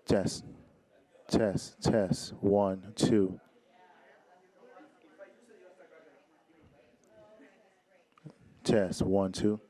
Test, test, test. One, two. Test. One, two.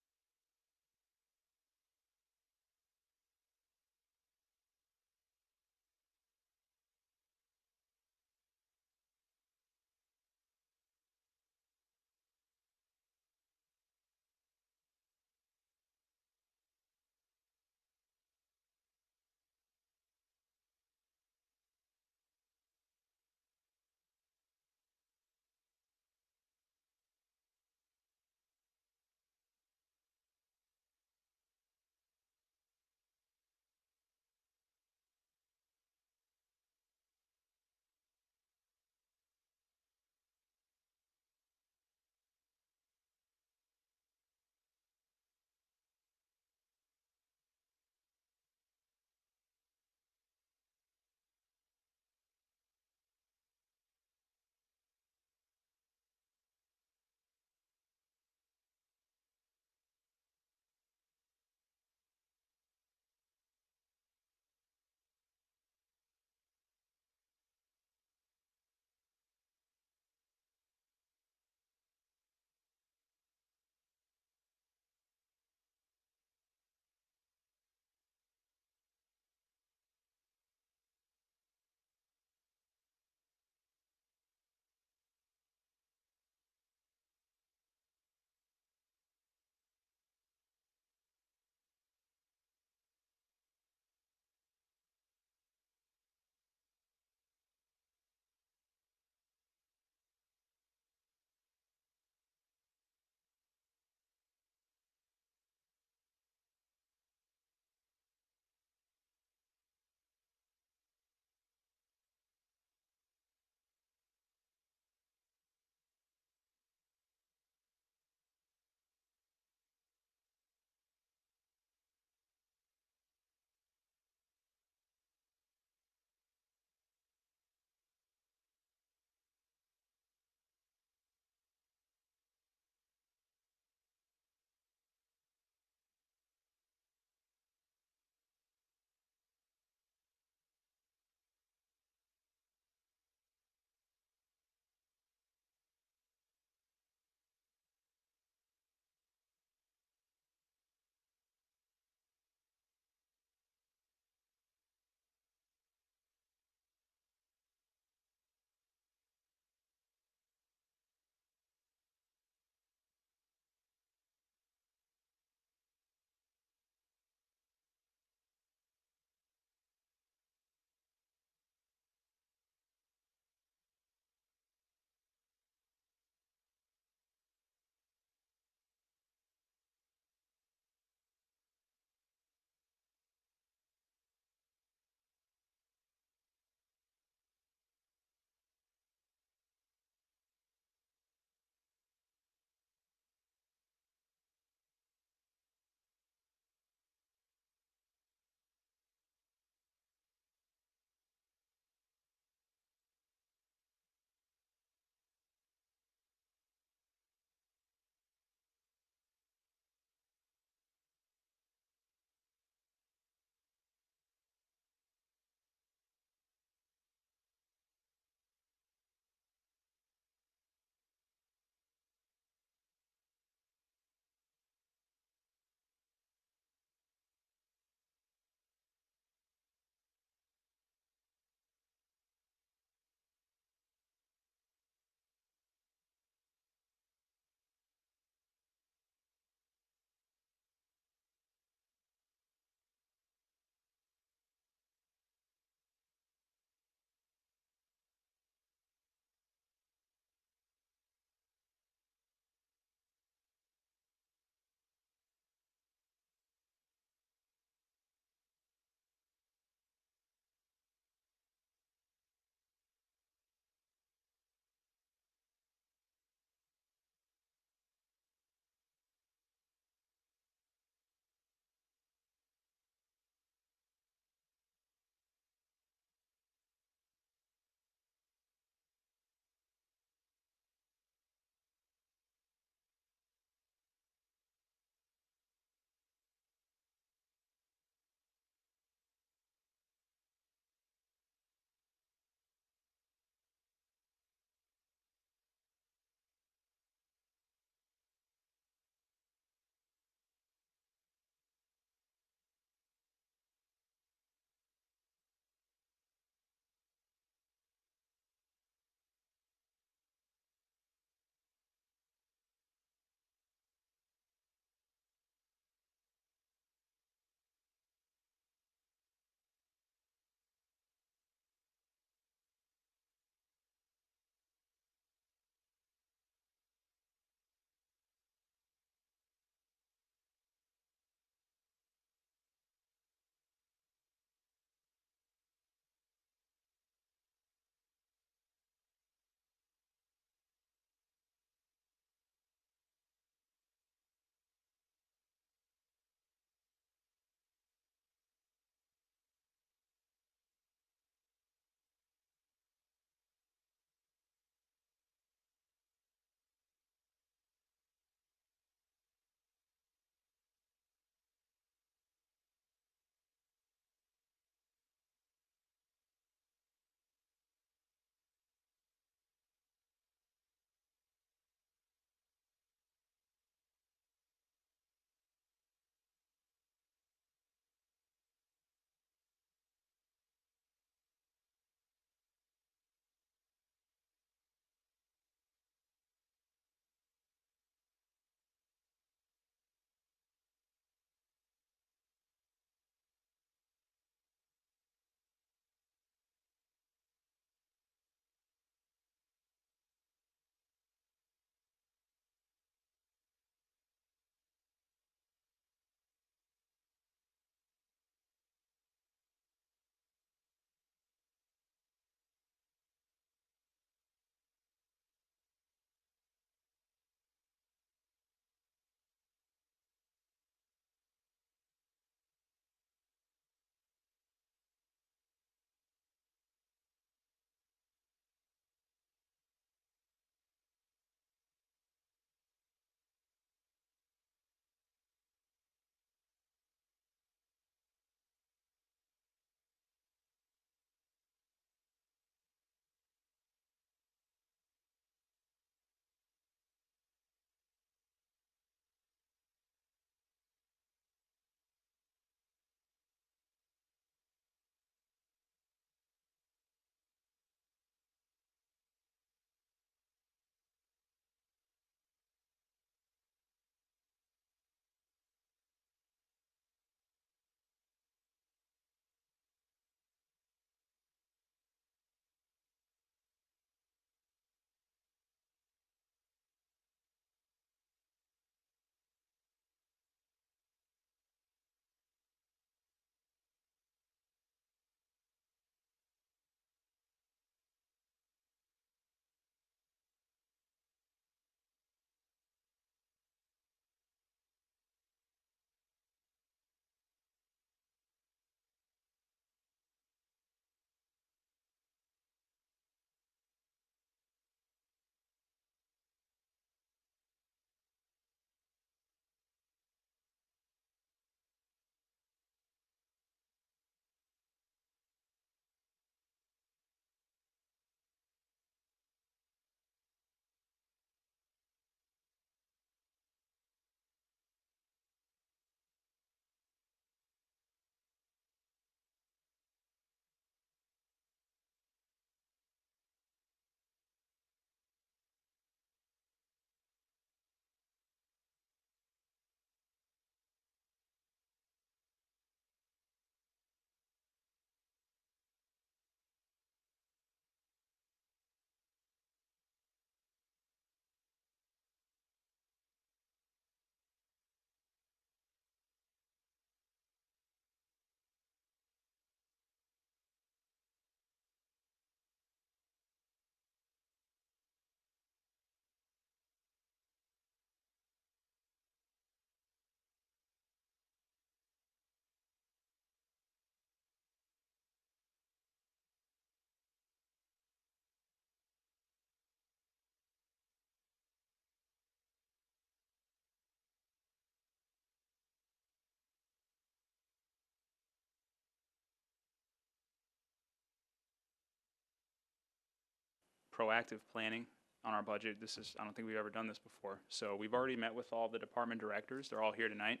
proactive planning on our budget. I don't think we've ever done this before. So we've already met with all the department directors. They're all here tonight.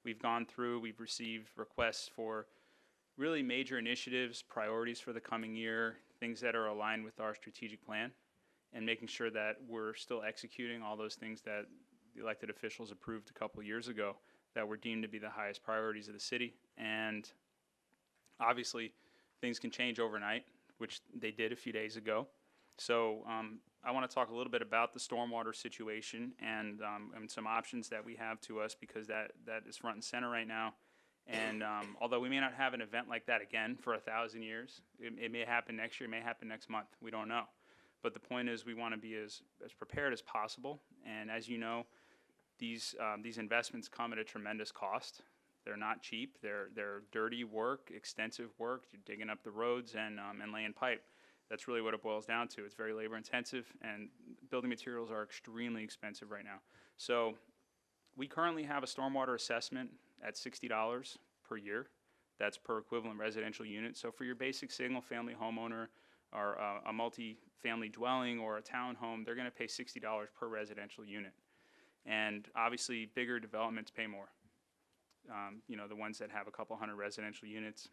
We've gone through, we've received requests for really major initiatives, priorities for the coming year, things that are aligned with our strategic plan, and making sure that we're still executing all those things that the elected officials approved a couple of years ago that were deemed to be the highest priorities of the city. And obviously, things can change overnight, which they did a few days ago. So I want to talk a little bit about the stormwater situation and some options that we have to us, because that is front and center right now. And although we may not have an event like that again for 1,000 years, it may happen next year, it may happen next month, we don't know. But the point is, we want to be as prepared as possible. And as you know, these investments come at a tremendous cost. They're not cheap. They're dirty work, extensive work. You're digging up the roads and laying pipe. That's really what it boils down to. It's very labor intensive, and building materials are extremely expensive right now. So we currently have a stormwater assessment at $60 per year. That's per equivalent residential unit. So for your basic single family homeowner, or a multi-family dwelling or a townhome, they're going to pay $60 per residential unit. And obviously, bigger developments pay more. You know, the ones that have a couple hundred residential units.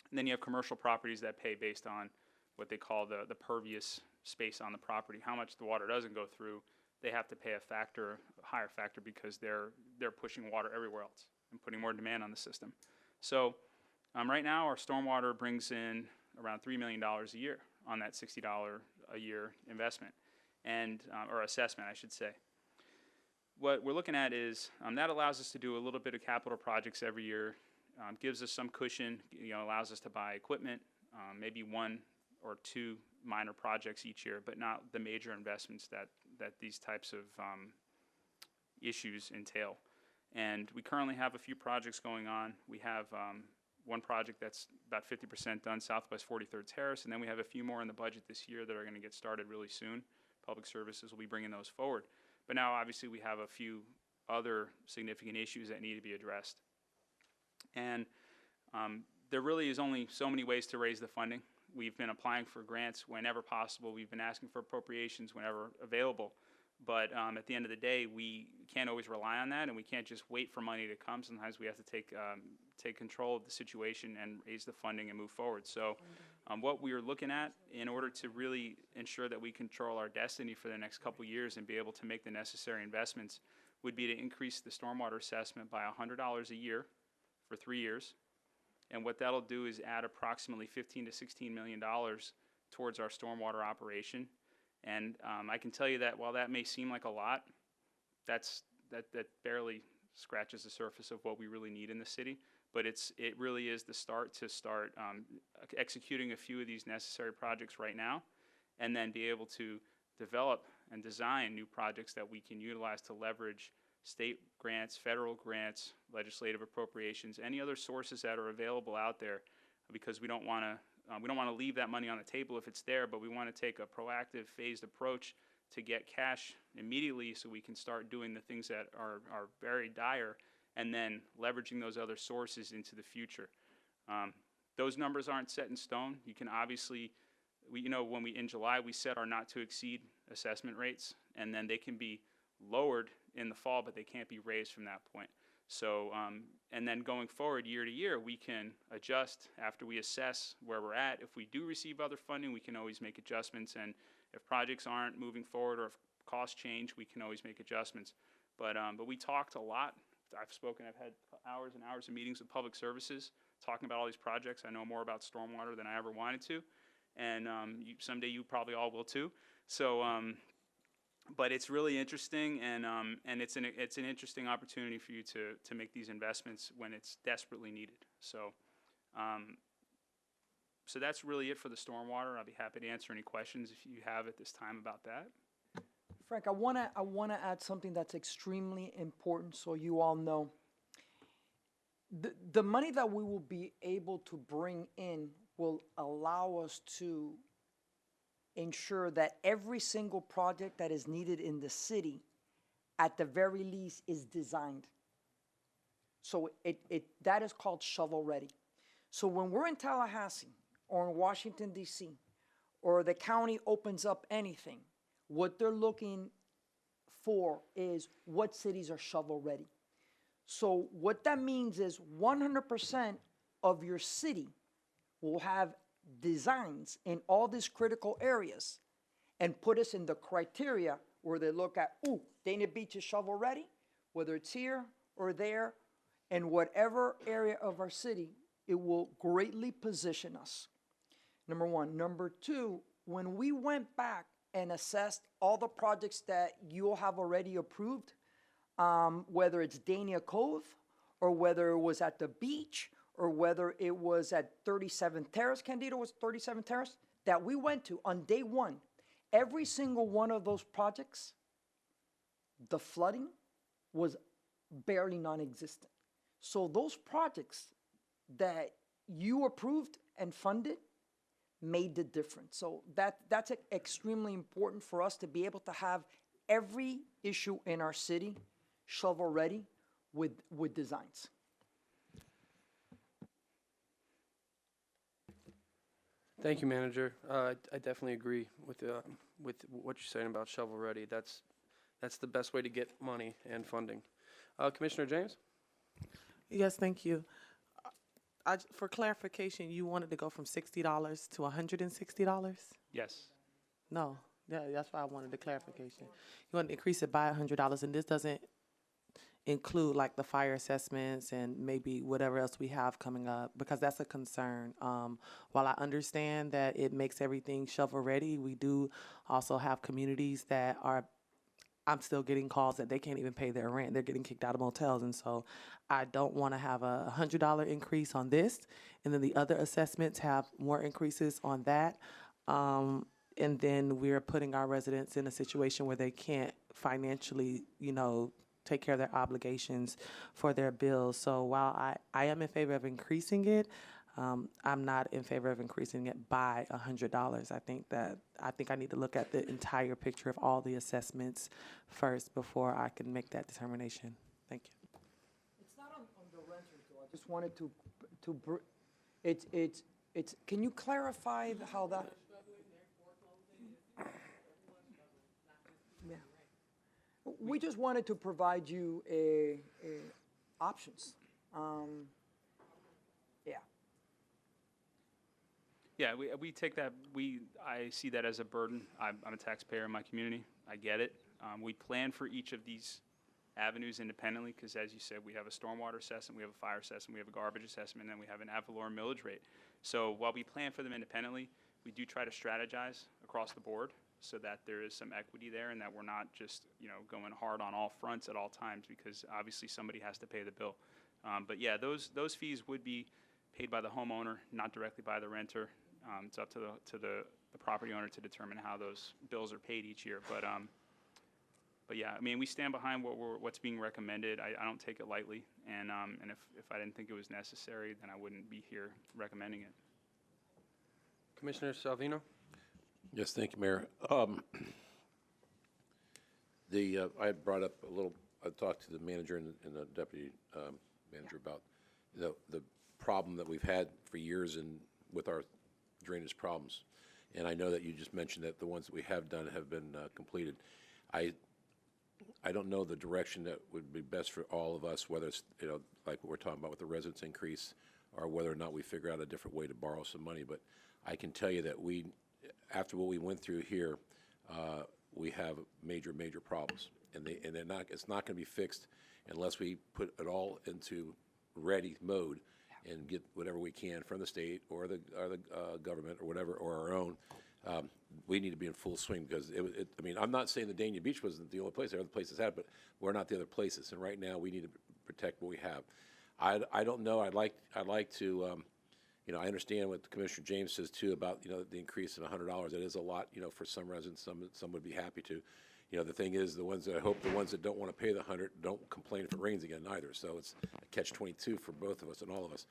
And then you have commercial properties that pay based on what they call the pervious space on the property. How much the water doesn't go through, they have to pay a higher factor, because they're pushing water everywhere else and putting more demand on the system. So right now, our stormwater brings in around $3 million a year on that $60 a year investment, and or assessment, I should say. What we're looking at is that allows us to do a little bit of capital projects every year, gives us some cushion, allows us to buy equipment, maybe one or two minor projects each year, but not the major investments that these types of issues entail. And we currently have a few projects going on. We have one project that's about 50% done, Southwest 43rd Terrace, and then we have a few more in the budget this year that are going to get started really soon. Public Services will be bringing those forward. But now, obviously, we have a few other significant issues that need to be addressed. And there really is only so many ways to raise the funding. We've been applying for grants whenever possible. We've been asking for appropriations whenever available. But at the end of the day, we can't always rely on that, and we can't just wait for money to come. Sometimes we have to take control of the situation and raise the funding and move forward. So what we are looking at, in order to really ensure that we control our destiny for the next couple years and be able to make the necessary investments, would be to increase the stormwater assessment by $100 a year for 3 years. And what that'll do is add approximately $15 to $16 million towards our stormwater operation. And I can tell you that while that may seem like a lot, that barely scratches the surface of what we really need in the city. But it really is the start executing a few of these necessary projects right now, and then be able to develop and design new projects that we can utilize to leverage state grants, federal grants, legislative appropriations, any other sources that are available out there, because we don't want to leave that money on the table if it's there, but we want to take a proactive, phased approach to get cash immediately so we can start doing the things that are very dire, and then leveraging those other sources into the future. Those numbers aren't set in stone. You can obviously, in July we set our not to exceed assessment rates, and then they can be lowered in the fall, but they can't be raised from that point. So, and then going forward year to year, we can adjust after we assess where we're at. If we do receive other funding, we can always make adjustments, and if projects aren't moving forward or if costs change, we can always make adjustments. But we talked a lot. I've had hours and hours of meetings with Public Services talking about all these projects. I know more about stormwater than I ever wanted to, and someday you probably all will too. So, but it's really interesting, and it's an interesting opportunity for you to make these investments when it's desperately needed. So, so that's really it for the stormwater. I'll be happy to answer any questions if you have at this time about that. Frank, I wanna add something that's extremely important so you all know. The money that we will be able to bring in will allow us to ensure that every single project that is needed in the city, at the very least, is designed. So that is called shovel ready. So when we're in Tallahassee or in Washington, D.C., or the county opens up anything, what they're looking for is what cities are shovel ready. So what that means is 100% of your city will have designs in all these critical areas and put us in the criteria where they look at, ooh, Dana Beach is shovel ready, whether it's here or there, in whatever area of our city, it will greatly position us. Number one. Number two, when we went back and assessed all the projects that you have already approved, whether it's Dania Cove, or whether it was at the beach, or whether it was at 37th Terrace, Candido was 37th Terrace, that we went to on day one, every single one of those projects, the flooding was barely non-existent. So those projects that you approved and funded made the difference. So that's extremely important for us to be able to have every issue in our city shovel ready with designs. Thank you, Manager. I definitely agree with what you're saying about shovel ready. That's the best way to get money and funding. Commissioner James? Yes, thank you. For clarification, you wanted to go from $60 to $160? Yes. No, yeah, that's why I wanted the clarification. You want to increase it by $100, and this doesn't include like the fire assessments and maybe whatever else we have coming up, because that's a concern. While I understand that it makes everything shovel ready, we do also have communities that are, I'm still getting calls that they can't even pay their rent. They're getting kicked out of motels. And so I don't want to have a $100 increase on this, and then the other assessments have more increases on that. And then we're putting our residents in a situation where they can't financially, take care of their obligations for their bills. So while I am in favor of increasing it, I'm not in favor of increasing it by $100. I think I need to look at the entire picture of all the assessments first before I can make that determination. Thank you. It's not on the renters though. I just wanted it's, can you clarify how that? Yeah. We just wanted to provide you options. Yeah. Yeah, we take that, I see that as a burden. I'm a taxpayer in my community. I get it. We plan for each of these avenues independently because, as you said, we have a stormwater assessment, we have a fire assessment, we have a garbage assessment, and then we have an ad valorem millage rate. So while we plan for them independently, we do try to strategize across the board so that there is some equity there and that we're not just, going hard on all fronts at all times, because obviously somebody has to pay the bill. But yeah, those fees would be paid by the homeowner, not directly by the renter. It's up to the property owner to determine how those bills are paid each year. But yeah, I mean, we stand behind what's being recommended. I don't take it lightly, and if I didn't think it was necessary, then I wouldn't be here recommending it. Commissioner Salvino? Yes, thank you, Mayor. I brought up I talked to the manager and the deputy manager about the problem that we've had for years with our drainage problems. And I know that you just mentioned that the ones that we have done have been completed. I don't know the direction that would be best for all of us, whether it's, like what we're talking about with the residence increase, or whether or not we figure out a different way to borrow some money. But I can tell you that after what we went through here, we have major problems, and it's not going to be fixed unless we put it all into ready mode and get whatever we can from the state or the government or whatever, or our own. We need to be in full swing, because I mean, I'm not saying the Dania Beach wasn't the only place. There are other places had, but we're not the other places. And right now, we need to protect what we have. I don't know. I'd like to. I understand what Commissioner James says too about the increase of $100. It is a lot. For some residents, some would be happy to. The thing is, the ones that don't want to pay the $100 don't complain if it rains again either. So it's a catch-22 for both of us and all of us.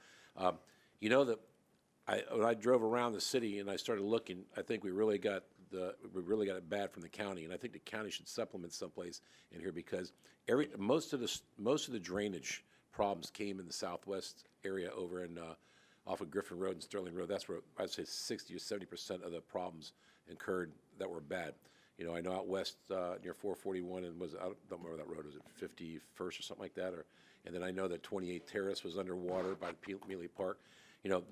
When I drove around the city and I started looking, I think we really got it bad from the county, and I think the county should supplement someplace in here, because most of the drainage problems came in the southwest area over in off of Griffin Road and Sterling Road, that's where I'd say 60 or 70% of the problems incurred that were bad. You know, I know out west near 441 and I don't remember that road, was it 51st or something like that? And then I know that 28 Terrace was underwater by Mealy Park. You know,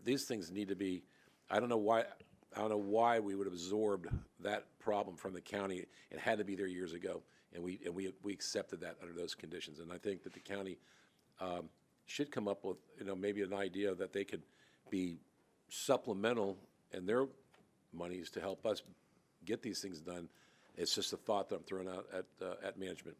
these things need to be, I don't know why we would have absorbed that problem from the county. It had to be there years ago, and we accepted that under those conditions. And I think that the county should come up with, you know, maybe an idea that they could be supplemental in their monies to help us get these things done. It's just a thought that I'm throwing out at management.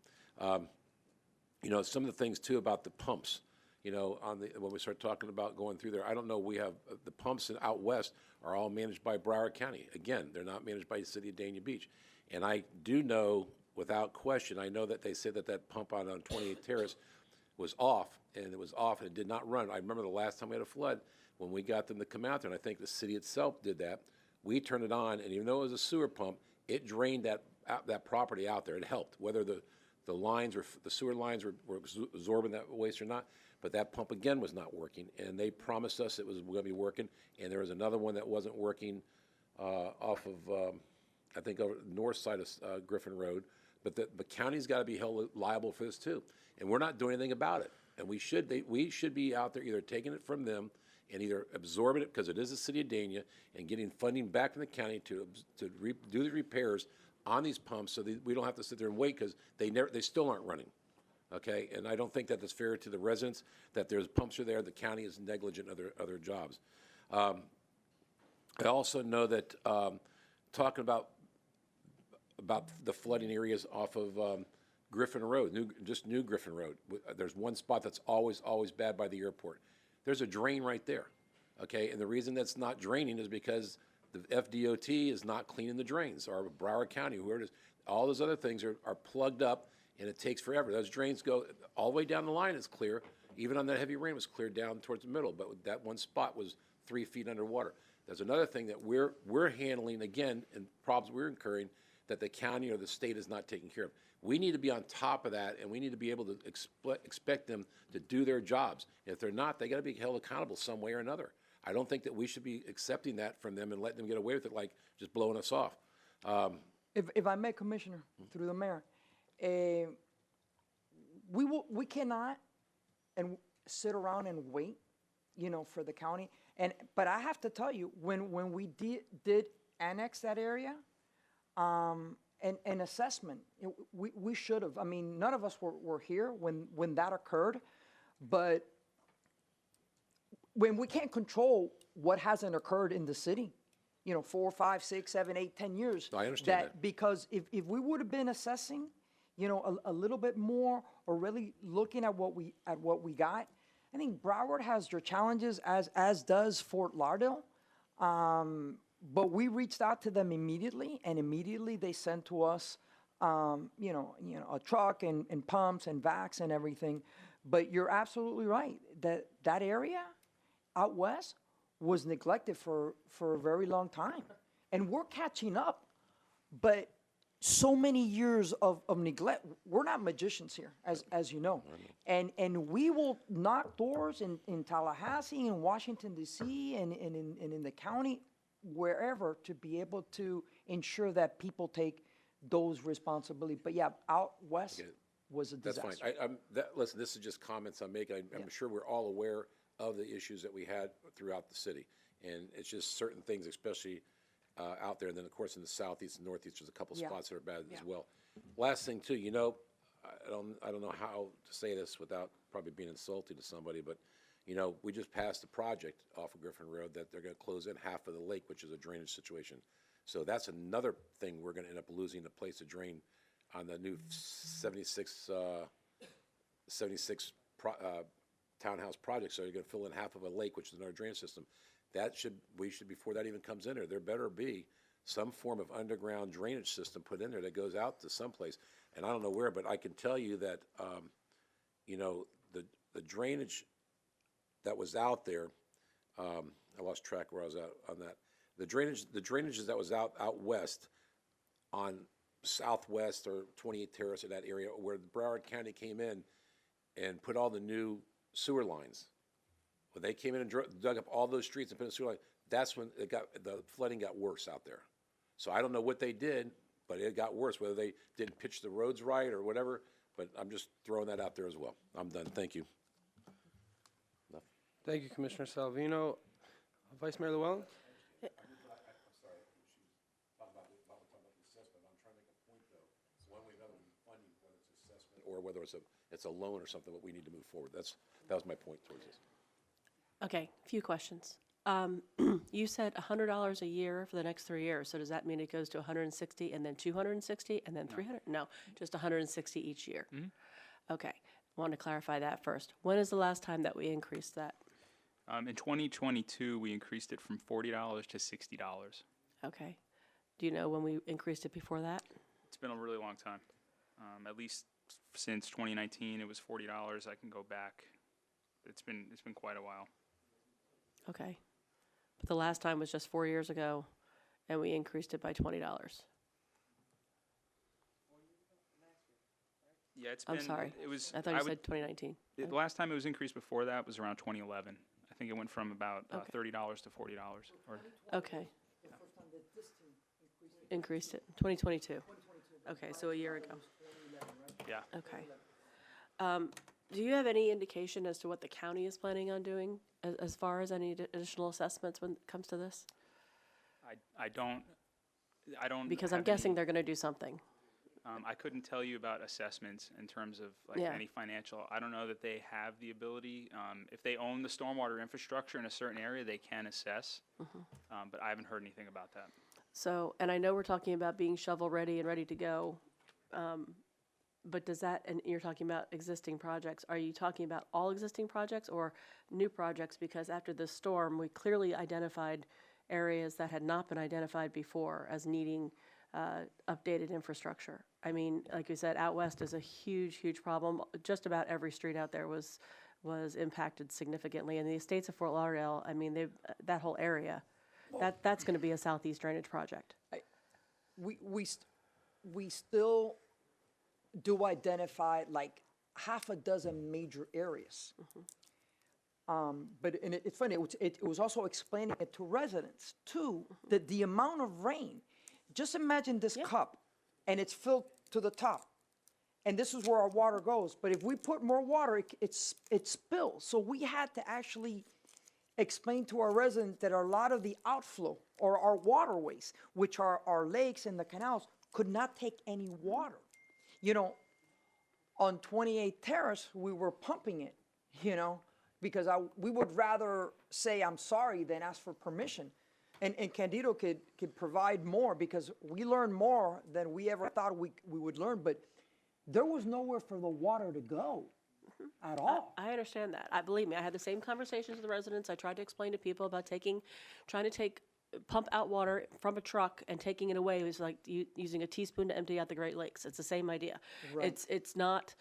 You know, some of the things too about the pumps. You know, when we start talking about going through there, I don't know. We have the pumps out west are all managed by Broward County. Again, they're not managed by the city of Dania Beach. And I do know, without question, I know that they said that pump out on 28 Terrace was off, and it was off, and it did not run. I remember the last time we had a flood when we got them to come out there, and I think the city itself did that. We turned it on, and even though it was a sewer pump, it drained that property out there. It helped, whether the lines or the sewer lines were absorbing that waste or not. But that pump again was not working, and they promised us it was going to be working. And there was another one that wasn't working off of, I think, over the north side of Griffin Road. But the county's got to be held liable for this too, and we're not doing anything about it. And we should be out there either taking it from them and either absorbing it because it is the city of Dania and getting funding back from the county to do the repairs on these pumps so that we don't have to sit there and wait because they still aren't running. Okay, and I don't think that that's fair to the residents, that there's pumps are there, the county is negligent in other jobs. I also know that talking about the flooding areas off of Griffin Road, new Griffin Road, there's one spot that's always bad by the airport. There's a drain right there, okay, and the reason that's not draining is because the FDOT is not cleaning the drains, or Broward County, whoever it is. All those other things are plugged up, and it takes forever. Those drains go all the way down the line. It's clear. Even on that heavy rain, it was clear down towards the middle. But that one spot was 3 feet underwater. There's another thing that we're handling again, and problems we're incurring that the county or the state is not taking care of. We need to be on top of that, and we need to be able to expect them to do their jobs. If they're not, they got to be held accountable some way or another. I don't think that we should be accepting that from them and letting them get away with it, like just blowing us off. If I may, Commissioner, through the mayor, we cannot and sit around and wait, you know, for the county. But I have to tell you, when we did annex that area, an assessment, we should have. I mean, none of us were here when that occurred, but when we can't control what hasn't occurred in the city, you know, 4, 5, 6, 7, 8, 10 years. I understand that. Because if we would have been assessing, you know, a little bit more, or really looking at what we got, I think Broward has their challenges, as does Fort Lauderdale. But we reached out to them immediately, and immediately they sent to us, you know, a truck and pumps and vacs and everything. But you're absolutely right that area out west was neglected for a very long time, and we're catching up. But so many years of neglect. We're not magicians here, as you know, and we will knock doors in Tallahassee, in Washington D.C., and in the county, wherever, to be able to ensure that people take those responsibilities. But yeah, out west was a disaster. That's fine. Listen, this is just comments I'm making. I'm sure we're all aware of the issues that we had throughout the city, and it's just certain things, especially out there. And then, of course, in the southeast and northeast, there's a couple spots that are bad as well. Last thing, too, you know, I don't know how to say this without probably being insulting to somebody, but, you know, we just passed a project off of Griffin Road that they're going to close in half of the lake, which is a drainage situation. So that's another thing we're going to end up losing, the place to drain on the new 76 townhouse project. So you're going to fill in half of a lake, which is another drainage system. We should, before that even comes in there better be some form of underground drainage system put in there that goes out to someplace. And I don't know where, but I can tell you that, you know, the drainage that was out there, I lost track where I was at on that. The drainages that was out west on Southwest or 28 Terrace, in that area where the Broward County came in and put all the new sewer lines. When they came in and dug up all those streets and put a sewer line, that's when the flooding got worse out there. So I don't know what they did, but it got worse, whether they didn't pitch the roads right or whatever, but I'm just throwing that out there as well. I'm done, thank you. Thank you, Commissioner Salvino. Vice Mayor Llewellyn? Or whether it's a loan or something, but we need to move forward. That was my point towards this. Okay, few questions. You said $100 a year for the next 3 years, so does that mean it goes to 160 and then 260 and then 300? No, just 160 each year. Okay, want to clarify that first. When is the last time that we increased that? In 2022, we increased it from $40 to $60. Okay. Do you know when we increased it before that? It's been a really long time. At least since 2019, it was $40. I can go back. It's been quite a while. Okay. But the last time was just 4 years ago, and we increased it by $20. Yeah, it's I'm been. sorry. It was. I thought you said 2019. The last time it was increased before that was around 2011. I think it went from about Okay. $30 to $40. Or Okay. Increased it, 2022. Okay, so a year ago. yeah. Okay. Do you have any indication as to what the county is planning on doing as far as any additional assessments when it comes to this? I don't. Because I'm have guessing any- they're going to do something. I couldn't tell you about assessments in terms of like Yeah. any financial. I don't know that they have the ability. If they own the stormwater infrastructure in a certain area, they can assess. But I haven't heard anything about that. So, and I know we're talking about being shovel-ready and ready to go, but does that, and you're talking about existing projects, are you talking about all existing projects or new projects? Because after this storm, we clearly identified areas that had not been identified before as needing updated infrastructure. I mean, like you said, out west is a huge, huge problem. Just about every street out there was impacted significantly. And the estates of Fort Lauderdale, I mean, that whole area, that's going to be a southeast drainage project. We still do identify like half a dozen major areas. But and it's funny, it was also explaining it to residents too, that the amount of rain, just imagine this cup and it's filled to the top. And this is where our water goes. But if we put more water, it spills. So we had to actually explain to our residents that a lot of the outflow or our waterways, which are our lakes and the canals, could not take any water. You know, on 28th Terrace, we were pumping it, you know, because we would rather say I'm sorry than ask for permission. And Candido could provide more because we learned more than we ever thought we would learn, but there was nowhere for the water to go at all. I understand that. Believe me, I had the same conversations with the residents. I tried to explain to people about trying to pump out water from a truck and taking it away. It was like using a teaspoon to empty out the Great Lakes. It's the same idea. Right. It's not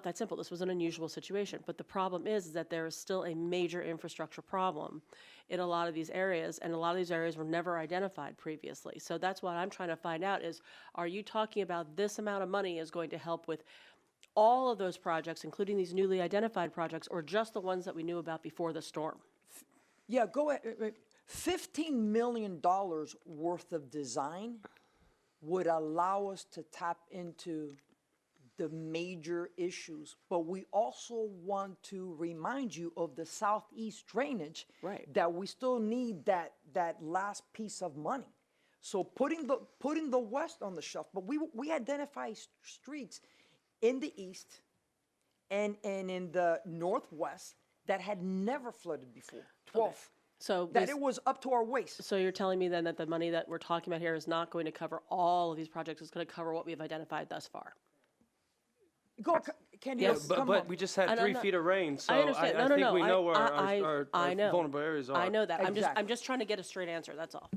that simple. This was an unusual situation. But the problem is that there is still a major infrastructure problem in a lot of these areas, and a lot of these areas were never identified previously. So that's what I'm trying to find out is, are you talking about this amount of money is going to help with all of those projects, including these newly identified projects, or just the ones that we knew about before the storm? Yeah, go ahead. $15 million worth of design would allow us to tap into the major issues, but we also want to remind you of the southeast drainage. Right. That we still need that last piece of money. So putting the west on the shelf, but we identify streets in the east and in the northwest that had never flooded before. 12. So That it was up to our waist. So you're telling me then that the money that we're talking about here is not going to cover all of these projects, it's going to cover what we've identified thus far? Go, Candy, Yes. come But on. we just had And 3 I'm not- feet of rain, so I understand. I think we know where I our know. vulnerable areas are. I know that. Exactly. I'm just trying to get a straight answer, that's all.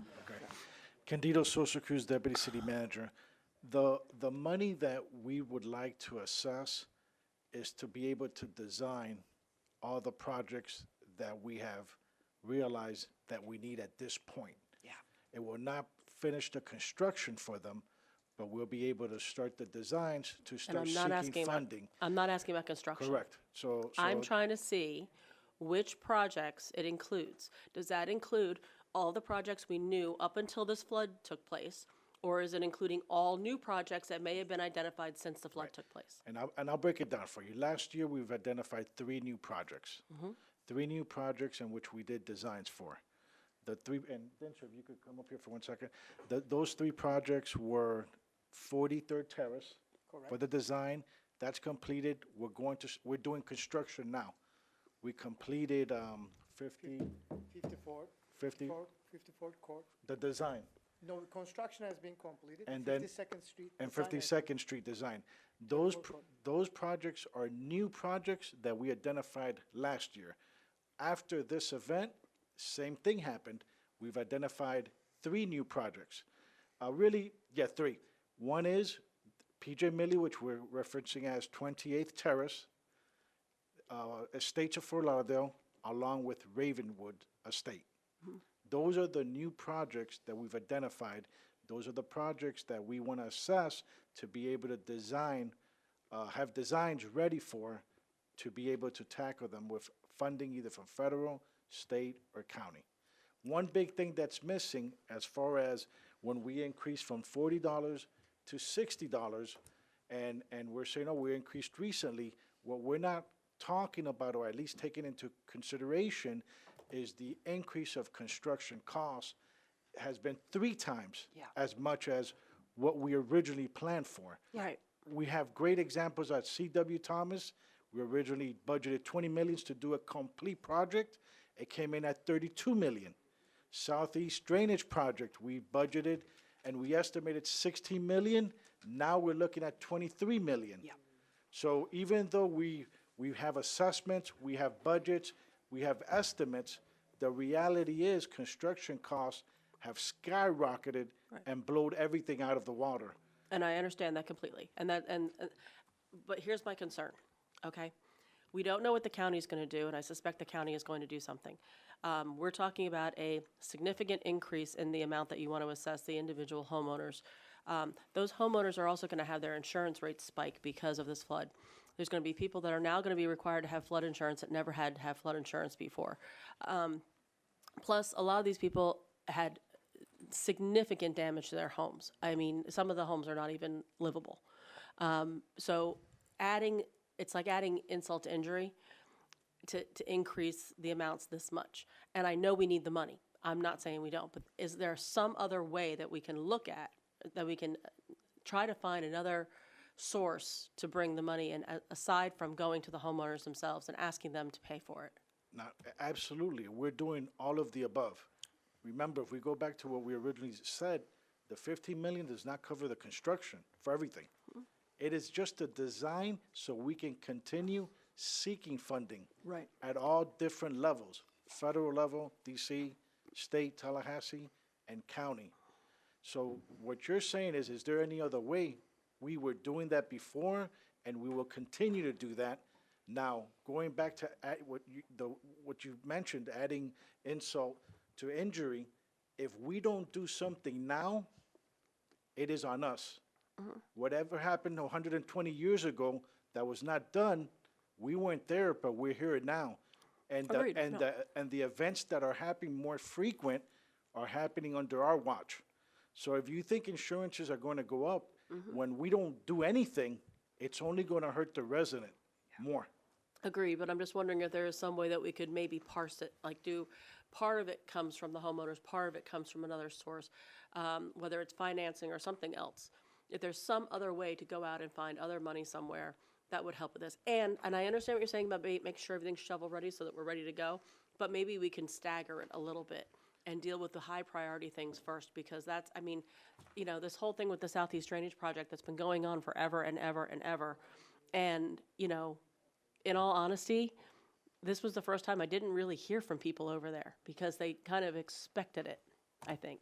Candido Sosa Cruz, Deputy City Manager. The money that we would like to assess is to be able to design all the projects that we have realized that we need at this point. Yeah. It will not finish the construction for them, but we'll be able to start the designs to And start I'm not seeking asking about, funding. I'm not asking about construction. Correct. So I'm trying to see which projects it includes. Does that include all the projects we knew up until this flood took place? Or is it including all new projects that may have been identified since the flood took place? And I'll break it down for you. Last year, we've identified 3 new projects. 3 new projects in which we did designs for. The 3, and Densher, if you could come up here for 1 second. Those 3 projects were 43rd Terrace for the design. That's completed. We're doing construction now. We completed 54th, 50, 54th Court. the design. No, construction has been completed. And then- 52nd Street. And design has- 52nd Street design. Those projects are new projects that we identified last year. After this event, same thing happened. We've identified 3 new projects. 3. One is PJ Milley, which we're referencing as 28th Terrace, Estates of Fort Lauderdale, along with Ravenwood Estate. Those are the new projects that we've identified. Those are the projects that we want to assess to be able to design, have designs ready for, to be able to tackle them with funding either from federal, state, or county. One big thing that's missing as far as when we increase from $40 to $60, and we're saying, oh, we increased recently, what we're not talking about, or at least taking into consideration, is the increase of construction costs has been 3 times as much as what we originally planned for. Right. We have great examples at C.W. Thomas. We originally budgeted 20 million to do a complete project. It came in at 32 million. Southeast Drainage Project, we budgeted and we estimated 16 million. Now we're looking at 23 million. Yeah. So even though we have assessments, we have budgets, we have estimates, the reality is construction costs have skyrocketed and blowed everything out of the water. And I understand that completely. But here's my concern, okay? We don't know what the county's gonna do, and I suspect the county is going to do something. We're talking about a significant increase in the amount that you want to assess the individual homeowners. Those homeowners are also gonna have their insurance rates spike because of this flood. There's gonna be people that are now gonna be required to have flood insurance that never had to have flood insurance before. Plus, a lot of these people had significant damage to their homes. I mean, some of the homes are not even livable. So it's like adding insult to injury to increase the amounts this much. And I know we need the money. I'm not saying we don't, but is there some other way that we can look at, that we can try to find another source to bring the money in, aside from going to the homeowners themselves and asking them to pay for it? Now, absolutely, we're doing all of the above. Remember, if we go back to what we originally said, the 15 million does not cover the construction for everything. It is just a design so we can continue seeking funding. Right. At all different levels, federal level, DC, state, Tallahassee, and county. So what you're saying is there any other way? We were doing that before, and we will continue to do that. Now, going back to what you mentioned, adding insult to injury, if we don't do something now, it is on us. Whatever happened 120 years ago that was not done, we weren't there, but we're here now. And Agreed. the events that are happening more frequent are happening under our watch. So if you think insurances are going to go up, when we don't do anything, it's only going to hurt the resident more. Agree, but I'm just wondering if there is some way that we could maybe parse it, like part of it comes from the homeowners, part of it comes from another source, whether it's financing or something else. If there's some other way to go out and find other money somewhere, that would help with this. And I understand what you're saying about make sure everything's shovel-ready so that we're ready to go, but maybe we can stagger it a little bit and deal with the high priority things first, because that's, I mean, this whole thing with the Southeast Drainage Project that's been going on forever and ever and ever. And, in all honesty, this was the first time I didn't really hear from people over there because they kind of expected it, I think,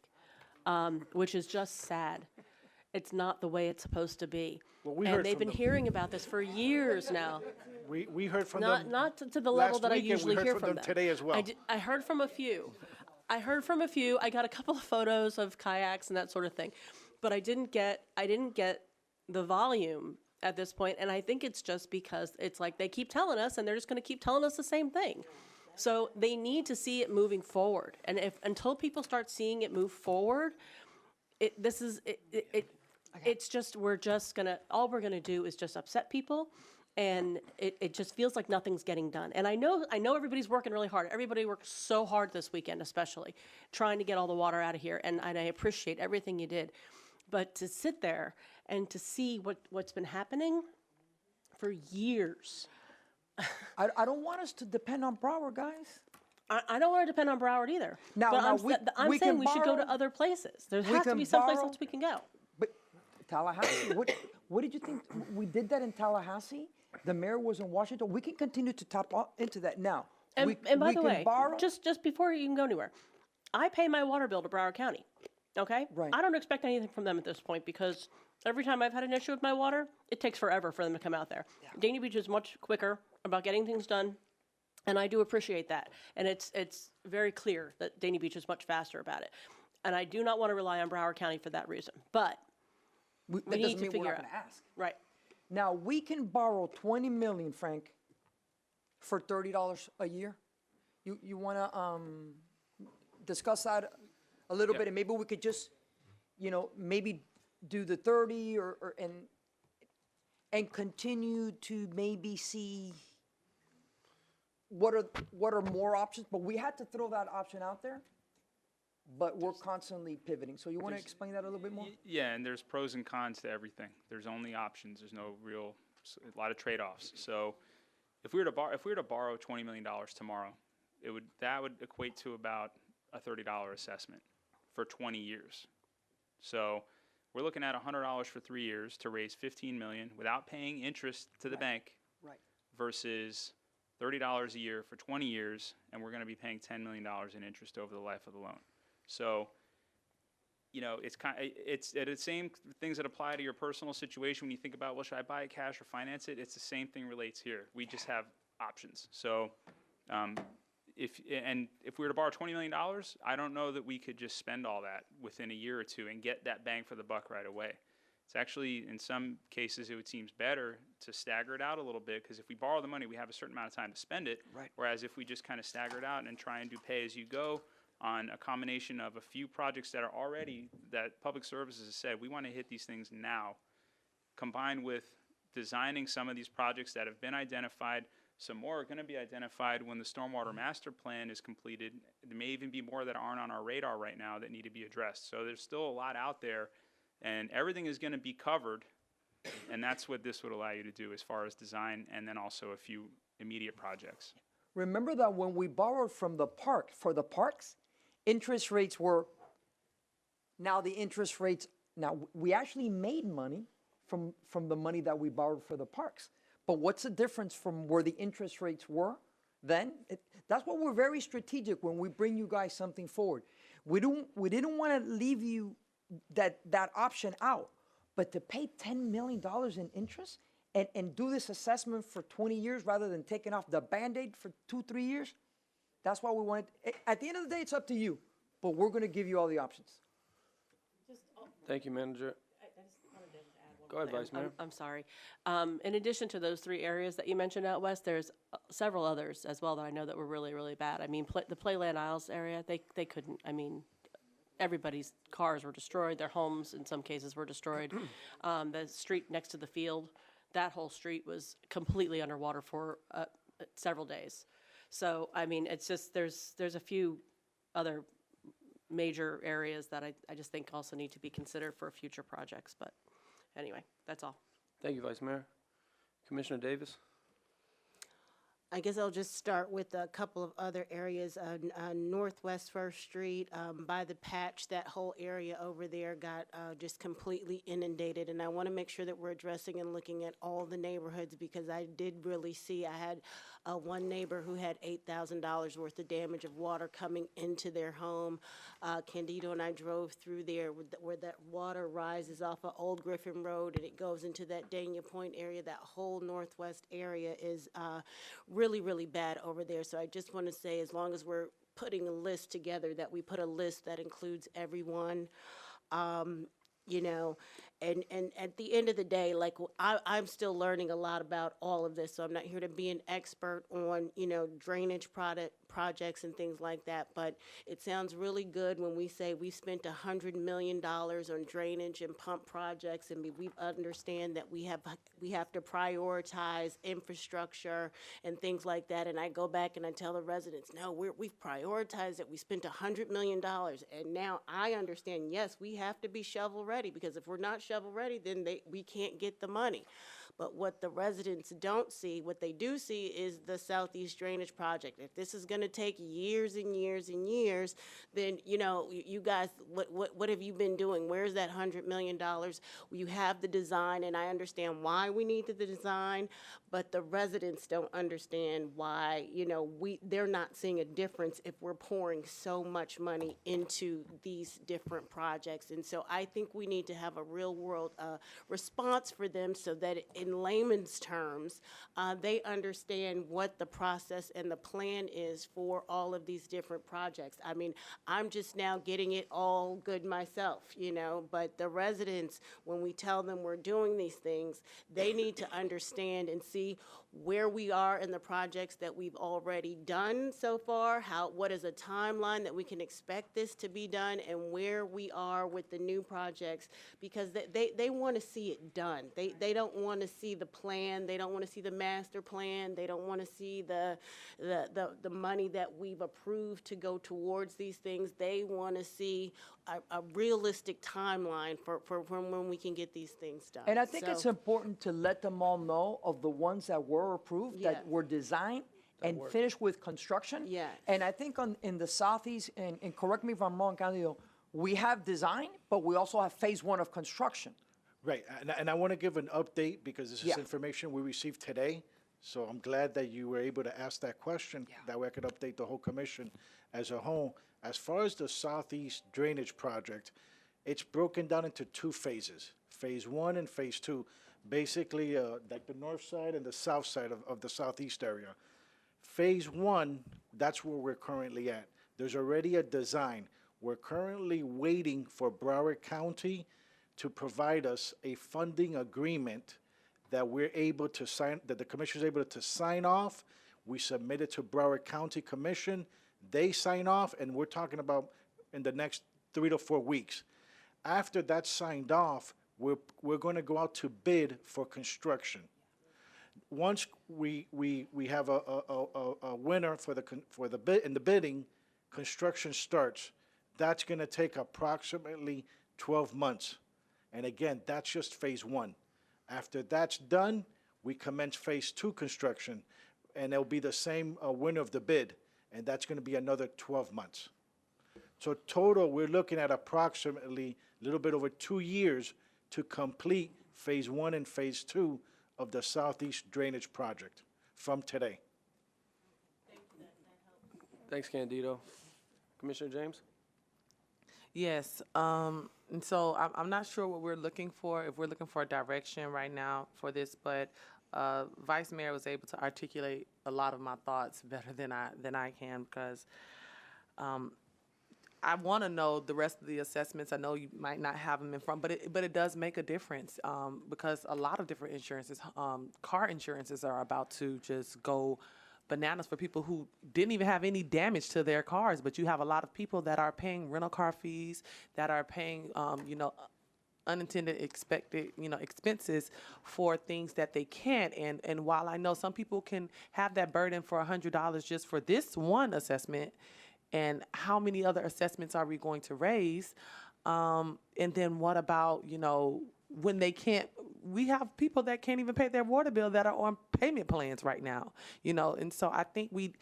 which is just sad. It's not the way it's supposed to be. Well, we and heard they've from been them. hearing about this for years now. We heard from Not them. not to the level last that I week, and usually we heard hear from from them today as well. I heard from a few. I got a couple of photos of kayaks and that sort of thing, but I didn't get the volume at this point, and I think it's just because it's like they keep telling us, and they're just going to keep telling us the same thing. So they need to see it moving forward. And until people start seeing it move forward, it's just, all we're gonna do is just upset people. And it just feels like nothing's getting done. And I know everybody's working really hard. Everybody worked so hard this weekend, especially, trying to get all the water out of here. And I appreciate everything you did. But to sit there and to see what's been happening for years. I don't want us to depend on Broward, guys. I don't want to depend on Broward either. Now- but now I'm we saying can we should go to borrow- other places. There we has to can be someplace borrow- else we can go. But Tallahassee, what did you think? We did that in Tallahassee. The mayor was in Washington. We can continue to tap into that now. And we by we the can way, borrow. just before you can go anywhere, I pay my water bill to Broward County. Okay? Right. I don't expect anything from them at this point because every time I've had an issue with my water, it takes forever for them to come out there. Dania Beach is much quicker about getting things done, and I do appreciate that. And it's very clear that Dania Beach is much faster about it. And I do not want to rely on Broward County for that reason. But That we need doesn't to mean we're figure not out. gonna ask. Right. Now we can borrow 20 million, Frank, for $30 a year. You want to discuss that a little bit, and maybe we could just, maybe do the 30 and continue to maybe see what are more options. But we had to throw that option out there. But we're constantly pivoting. So you want to explain that a little bit more? Yeah, and there's pros and cons to everything. There's only options. There's no real, a lot of trade-offs. So if we were to borrow $20 million tomorrow, that would equate to about a $30 assessment for 20 years. So we're looking at $100 for 3 years to raise $15 million without paying interest to the bank. Right. Versus $30 a year for 20 years, and we're going to be paying $10 million in interest over the life of the loan. So, it's the same things that apply to your personal situation when you think about, well, should I buy it cash or finance it? It's the same thing relates here. We just have options. So, if we were to borrow $20 million, I don't know that we could just spend all that within a year or two and get that bang for the buck right away. It's actually, in some cases, it would seem better to stagger it out a little bit, because if we borrow the money, we have a certain amount of time to spend it. Right. Whereas if we just kind of stagger it out and try and do pay as you go on a combination of a few projects that are already, that Public Services has said, we want to hit these things now, combined with designing some of these projects that have been identified. Some more are going to be identified when the Stormwater Master Plan is completed. There may even be more that aren't on our radar right now that need to be addressed. So there's still a lot out there, and everything is going to be covered, and that's what this would allow you to do as far as design, and then also a few immediate projects. Remember that when we borrowed from the park, for the parks, interest rates were, now we actually made money from the money that we borrowed for the parks. But what's the difference from where the interest rates were then? That's why we're very strategic when we bring you guys something forward. We didn't want to leave you that option out, but to pay $10 million in interest and do this assessment for 20 years rather than taking off the Band-Aid for 2-3 years, that's why we wanted. At the end of the day, it's up to you, but we're going to give you all the options. Thank you, Manager. Go ahead, Vice Mayor. I'm sorry. In addition to those 3 areas that you mentioned out west, there's several others as well that I know that were really, really bad. I mean, the Playland Isles area, they couldn't, everybody's cars were destroyed, their homes in some cases were destroyed. The street next to the field, that whole street was completely underwater for several days. So, it's just, there's a few other major areas that I just think also need to be considered for future projects, but anyway, that's all. Thank you, Vice Mayor. Commissioner Davis? I guess I'll just start with a couple of other areas. Northwest First Street, by the patch, that whole area over there got just completely inundated. And I want to make sure that we're addressing and looking at all the neighborhoods, because I did really see, I had one neighbor who had $8,000 worth of damage of water coming into their home. Candido and I drove through there where that water rises off of Old Griffin Road and it goes into that Dania Point area. That whole northwest area is really, really bad over there. So I just want to say, as long as we're putting a list together, that we put a list that includes everyone, And at the end of the day, like I'm still learning a lot about all of this, so I'm not here to be an expert on, drainage projects and things like that. But it sounds really good when we say we spent $100 million on drainage and pump projects, and we understand that we have to prioritize infrastructure and things like that. And I go back and I tell the residents, no, we've prioritized it. We spent $100 million, and now I understand. Yes, we have to be shovel ready, because if we're not shovel ready, then we can't get the money. But what the residents don't see, what they do see, is the Southeast Drainage Project. If this is going to take years and years and years, then, you guys, what have you been doing? Where's that $100 million? You have the design, and I understand why we need the design, but the residents don't understand why, they're not seeing a difference if we're pouring so much money into these different projects. And so I think we need to have a real world response for them, so that in layman's terms, they understand what the process and the plan is for all of these different projects. I mean, I'm just now getting it all good myself, but the residents, when we tell them we're doing these things, they need to understand and see where we are in the projects that we've already done so far, what is a timeline that we can expect this to be done, and where we are with the new projects, because they want to see it done. They don't want to see the plan. They don't want to see the master plan. They don't want to see the money that we've approved to go towards these things. They want to see a realistic timeline for when we can get these things done. And I think it's important to let them all know of the ones that were approved, Yes. that were designed and finished with construction. Yes. And I think in the Southeast, and correct me if I'm wrong, Candido, we have design, but we also have phase 1 of construction. Right, and I want to give an update, because this is Yeah. information we received today. So I'm glad that you were able to ask that question. That way I could update the whole commission as a whole. As far as the Southeast Drainage Project, it's broken down into 2 phases, phase 1 and phase 2. Basically, like the north side and the south side of the southeast area. Phase 1, that's where we're currently at. There's already a design. We're currently waiting for Broward County to provide us a funding agreement that we're able to sign, that the commission is able to sign off. We submit it to Broward County Commission. They sign off, and we're talking about in the next 3 to 4 weeks. After that's signed off, we're going to go out to bid for construction. Once we have a winner for the bid in the bidding, construction starts. That's going to take approximately 12 months. And again, that's just phase 1. After that's done, we commence phase 2 construction, and it'll be the same winner of the bid, and that's going to be another 12 months. So total, we're looking at approximately a little bit over 2 years to complete phase 1 and phase 2 of the Southeast Drainage Project from today. Thanks, Candido. Commissioner James? Yes, and so I'm not sure what we're looking for, if we're looking for a direction right now for this, but Vice Mayor was able to articulate a lot of my thoughts better than I can, because I want to know the rest of the assessments. I know you might not have them in front, but it does make a difference, because a lot of different insurances, car insurances are about to just go bananas for people who didn't even have any damage to their cars, but you have a lot of people that are paying rental car fees, that are paying, unintended expected, expenses for things that they can't. And while I know some people can have that burden for $100 just for this one assessment, and how many other assessments are we going to raise? And then what about, when they can't, we have people that can't even pay their water bill that are on payment plans right now, and so I think we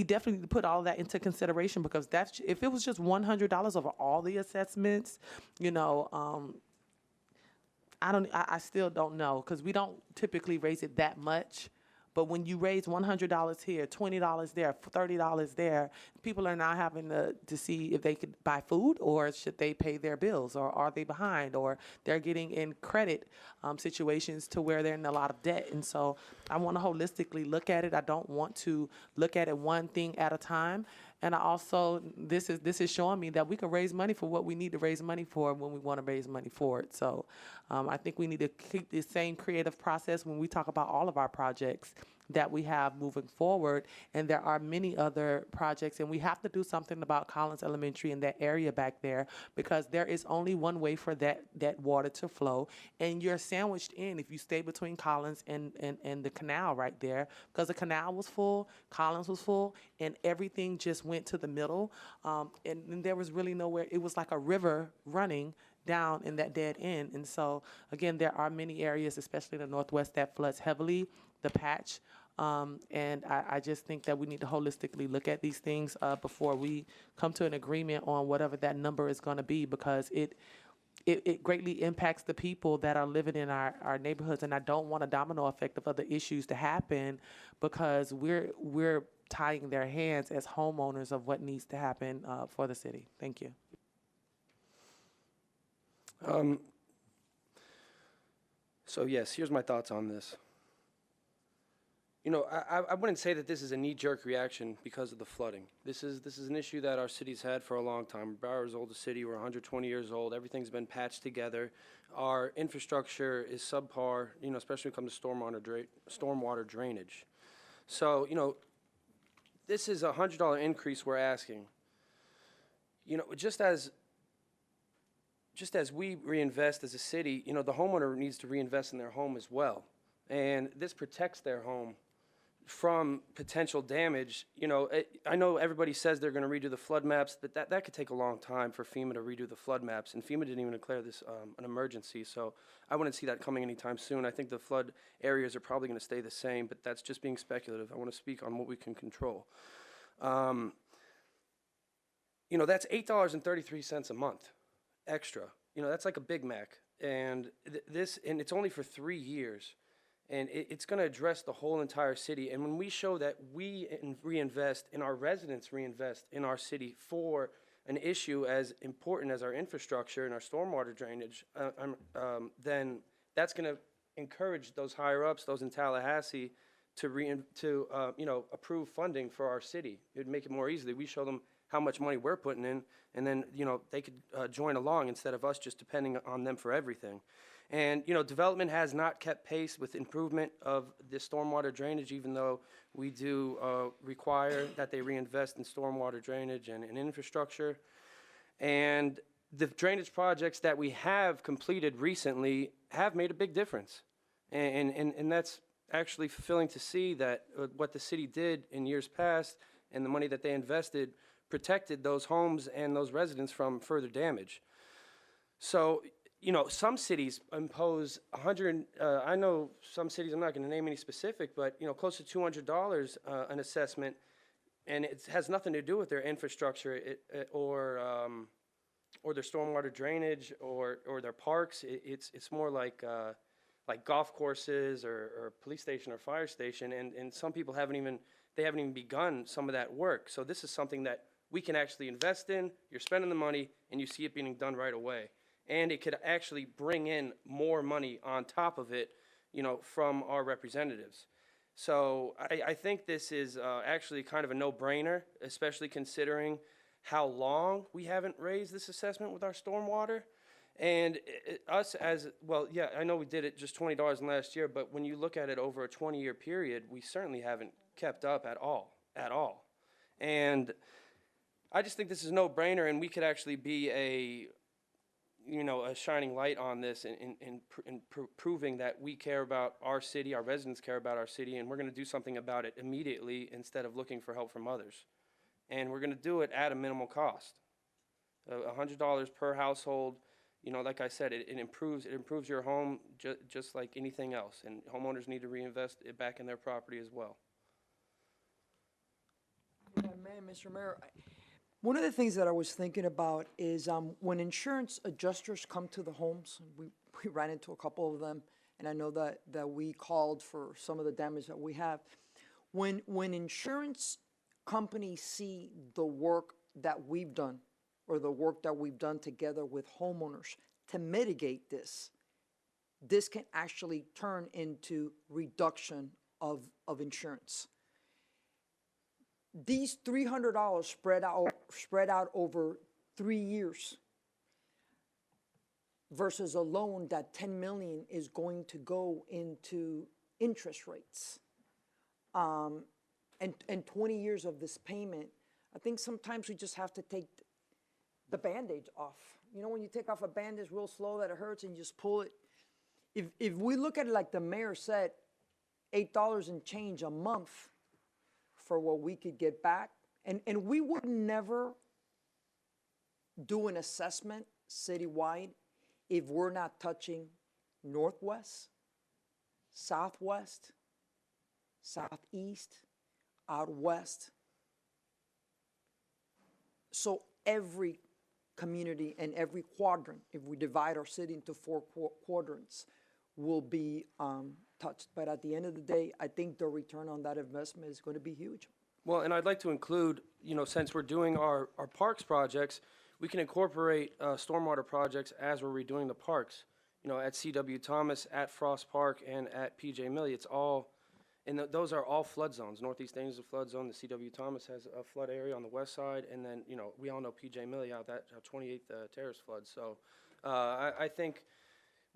definitely need to put all that into consideration, because that's, if it was just $100 over all the assessments, I still don't know, because we don't typically raise it that much. But when you raise $100 here, $20 there, $30 there, people are now having to see if they could buy food, or should they pay their bills, or are they behind, or they're getting in credit situations to where they're in a lot of debt. And so I want to holistically look at it. I don't want to look at it one thing at a time. And I also, this is showing me that we can raise money for what we need to raise money for when we want to raise money for it. So I think we need to keep the same creative process when we talk about all of our projects that we have moving forward. And there are many other projects, and we have to do something about Collins Elementary and that area back there, because there is only one way for that water to flow. And you're sandwiched in if you stay between Collins and the canal right there, because the canal was full, Collins was full, and everything just went to the middle. And there was really nowhere. It was like a river running down in that dead end. And so, again, there are many areas, especially in the Northwest, that floods heavily, the patch. And I just think that we need to holistically look at these things before we come to an agreement on whatever that number is going to be, because it greatly impacts the people that are living in our neighborhoods. And I don't want a domino effect of other issues to happen, because we're tying their hands as homeowners of what needs to happen for the city. Thank you. So yes, here's my thoughts on this. You know, I wouldn't say that this is a knee-jerk reaction because of the flooding. This is an issue that our city's had for a long time. Broward's oldest city. We're 120 years old. Everything's been patched together. Our infrastructure is subpar, you know, especially when it comes to stormwater drainage. So, you know, this is a $100 increase we're asking. You know, just as we reinvest as a city, you know, the homeowner needs to reinvest in their home as well. And this protects their home from potential damage. You know, I know everybody says they're going to redo the flood maps, but that could take a long time for FEMA to redo the flood maps. And FEMA didn't even declare this an emergency, so I wouldn't see that coming anytime soon. I think the flood areas are probably going to stay the same, but that's just being speculative. I want to speak on what we can control. You know, that's $8.33 a month extra. You know, that's like a Big Mac. And and it's only for 3 years. And it's going to address the whole entire city. And when we show that we reinvest and our residents reinvest in our city for an issue as important as our infrastructure and our stormwater drainage, then that's going to encourage those higher ups, those in Tallahassee, to you know, approve funding for our city. It would make it more easily. We show them how much money we're putting in, and then, you know, they could join along instead of us just depending on them for everything. And, you know, development has not kept pace with improvement of the stormwater drainage, even though we do require that they reinvest in stormwater drainage and infrastructure. And the drainage projects that we have completed recently have made a big difference. And that's actually fulfilling to see that what the city did in years past and the money that they invested protected those homes and those residents from further damage. So, you know, some cities impose I know some cities, I'm not going to name any specific, but, you know, close to $200 an assessment, and it has nothing to do with their infrastructure or their stormwater drainage or their parks. It's more like golf courses or police station or fire station, and some people haven't even begun some of that work. So this is something that we can actually invest in. You're spending the money, and you see it being done right away. And it could actually bring in more money on top of it, you know, from our representatives. So I think this is actually kind of a no-brainer, especially considering how long we haven't raised this assessment with our stormwater. And us as, well, yeah, I know we did it just $20 in last year, but when you look at it over a 20-year period, we certainly haven't kept up at all. And I just think this is a no-brainer, and we could actually be a shining light on this and proving that we care about our city, our residents care about our city, and we're going to do something about it immediately instead of looking for help from others. And we're going to do it at a minimal cost. $100 per household, you know, like I said, it improves your home just like anything else, and homeowners need to reinvest it back in their property as well. If I may, Mr. Mayor, one of the things that I was thinking about is when insurance adjusters come to the homes, we ran into a couple of them, and I know that we called for some of the damage that we have. When insurance companies see the work that we've done, or the work that we've done together with homeowners to mitigate this can actually turn into reduction of insurance. these $300 spread out over 3 years versus a loan that 10 million is going to go into interest rates. And 20 years of this payment, I think sometimes we just have to take the Band-Aid off. You know, when you take off a Band-Aid real slow that it hurts and you just pull it. If we look at it like the mayor said, $8 and change a month for what we could get back, and we would never do an assessment citywide if we're not touching Northwest, Southwest, Southeast, out West. So every community and every quadrant, if we divide our city into 4 quadrants, will be touched. But at the end of the day, I think the return on that investment is going to be huge. Well, and I'd like to include, you know, since we're doing our parks projects, we can incorporate stormwater projects as we're redoing the parks. You know, at C.W. Thomas, at Frost Park, and at P.J. Milley, it's all, and those are all flood zones. Northeast Dane is a flood zone. The C.W. Thomas has a flood area on the west side, and then, you know, we all know P.J. Milley out that 28th Terrace flood. So I think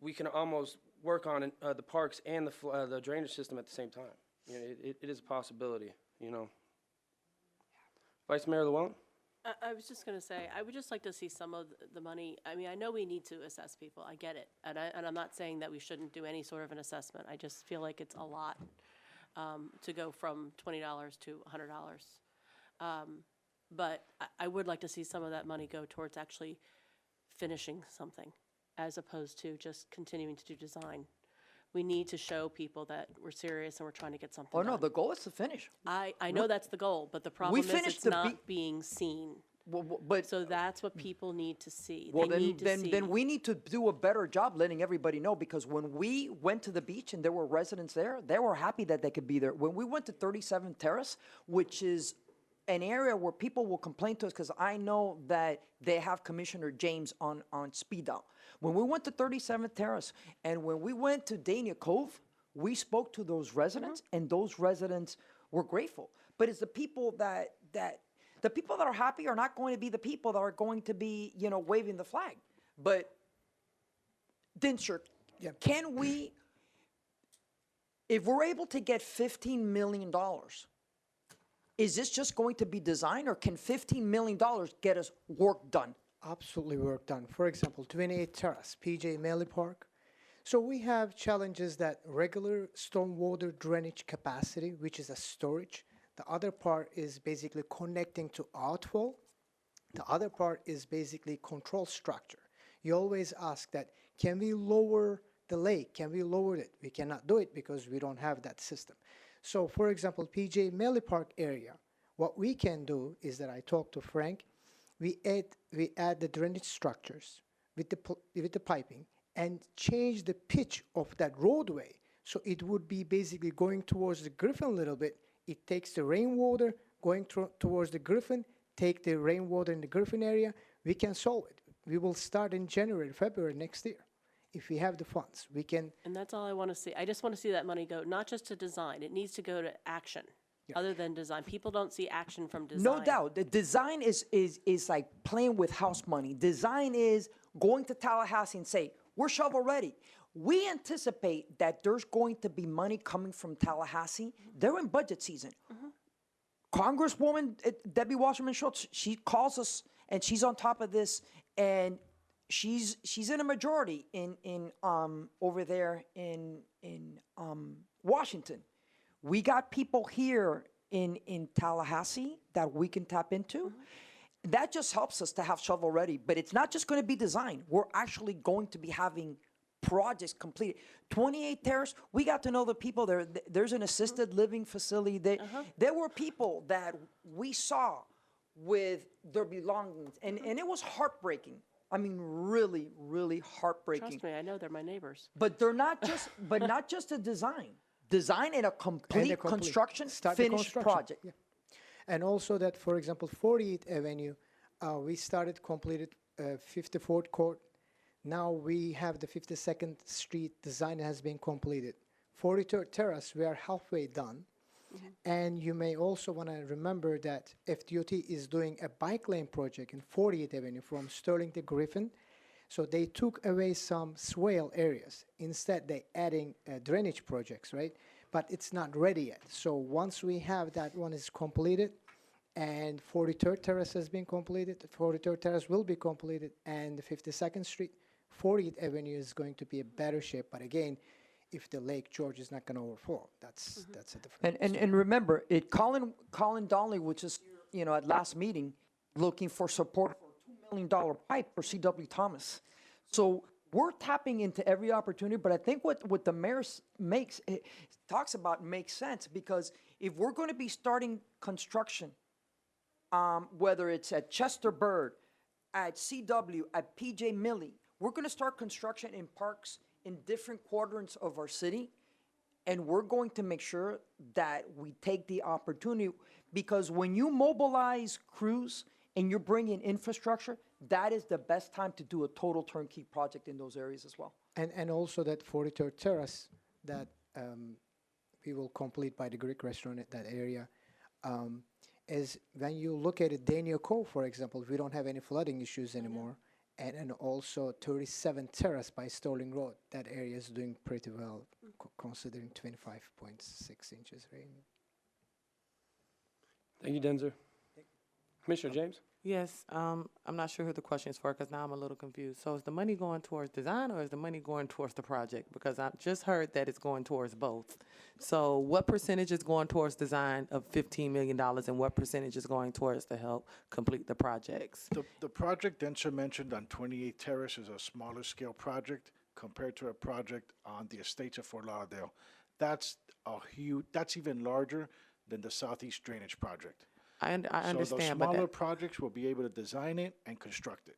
we can almost work on the parks and the drainage system at the same time. You know, it is a possibility, you know. Vice Mayor Llewellyn? I was just going to say, I would just like to see some of the money. I mean, I know we need to assess people. I get it. And I'm not saying that we shouldn't do any sort of an assessment. I just feel like it's a lot to go from $20 to $100. But I would like to see some of that money go towards actually finishing something as opposed to just continuing to do design. We need to show people that we're serious and we're trying to get something Oh, done. no, the goal is to finish. I know that's the goal, but the problem is finished it's the not being seen. But So that's what people need to see. well, They need to see. then we need to do a better job letting everybody know, because when we went to the beach and there were residents there, they were happy that they could be there. When we went to 37th Terrace, which is an area where people will complain to us, because I know that they have Commissioner James on speed dial. When we went to 37th Terrace and when we went to Dania Cove, we spoke to those residents, and those residents were grateful. But it's the people that the people that are happy are not going to be the people that are going to be, you know, waving the flag. But Dinsher, can we, if we're able to get $15 million, is this just going to be design, or can $15 million get us work done? Absolutely work done. For example, 28th Terrace, PJ Milley Park. So we have challenges that regular stormwater drainage capacity, which is a storage. The other part is basically connecting to outfall. The other part is basically control structure. You always ask that, can we lower the lake? Can we lower it? We cannot do it because we don't have that system. So for example, PJ Milley Park area, what we can do is that I talked to Frank, we add the drainage structures with the piping and change the pitch of that roadway. So it would be basically going towards the Griffin a little bit. It takes the rainwater going towards the Griffin, take the rainwater in the Griffin area. We can solve it. We will start in January, February next year. If we have the funds, we can. And that's all I want to see. I just want to see that money go, not just to design. It needs to go to action, other than design. People don't see action from design. No doubt. The design is like playing with house money. Design is going to Tallahassee and say, we're shovel ready. We anticipate that there's going to be money coming from Tallahassee. They're in budget season. Congresswoman Debbie Wasserman Schultz, she calls us and she's on top of this, and she's in a majority in over there in Washington. We got people here in Tallahassee that we can tap into. That just helps us to have shovel ready. But it's not just going to be design. We're actually going to be having projects completed. 28 Terrace, we got to know the people there. There's an assisted living facility. There were people that we saw with their belongings, and it was heartbreaking. I mean, really, really heartbreaking. Trust me, I know they're my neighbors. But they're not just, not just a design. Design and a complete construction, finished project. Yeah. And also that, for example, 48th Avenue, we completed 54th Court. Now we have the 52nd Street design has been completed. 43rd Terrace, we are halfway done. And you may also want to remember that FDOT is doing a bike lane project in 40th Avenue from Sterling to Griffin. So they took away some swale areas. Instead, they adding drainage projects, right? But it's not ready yet. So once we have that one is completed, and 43rd Terrace has been completed, 43rd Terrace will be completed, and the 52nd Street, 40th Avenue is going to be a better shape. But again, if the Lake George is not going to overflow, that's a different. And remember, Colin Donnelly, which is, at last meeting, looking for support for a $2 million pipe for C.W. Thomas. So we're tapping into every opportunity, but I think what the mayor talks about makes sense, because if we're going to be starting construction, whether it's at Chester Bird, at CW, at PJ Milley, we're going to start construction in parks in different quadrants of our city, and we're going to make sure that we take the opportunity, because when you mobilize crews and you're bringing infrastructure, that is the best time to do a total turnkey project in those areas as well. And also that 43rd Terrace that we will complete by the Greek restaurant at that area. Is when you look at it, Daniel Cove, for example, we don't have any flooding issues anymore. And also 37th Terrace by Sterling Road, that area is doing pretty well, considering 25.6 inches rain. Thank you, Denzer. Commissioner James? Yes, I'm not sure who the question is for, because now I'm a little confused. So is the money going towards design, or is the money going towards the project? Because I just heard that it's going towards both. So what percentage is going towards design of $15 million, and what percentage is going towards to help complete the projects? The project Denzer mentioned on 28th Terrace is a smaller scale project compared to a project on the estates of Fort Lauderdale. That's even larger than the Southeast Drainage Project. I understand, so the but smaller projects will be able to design it and construct it.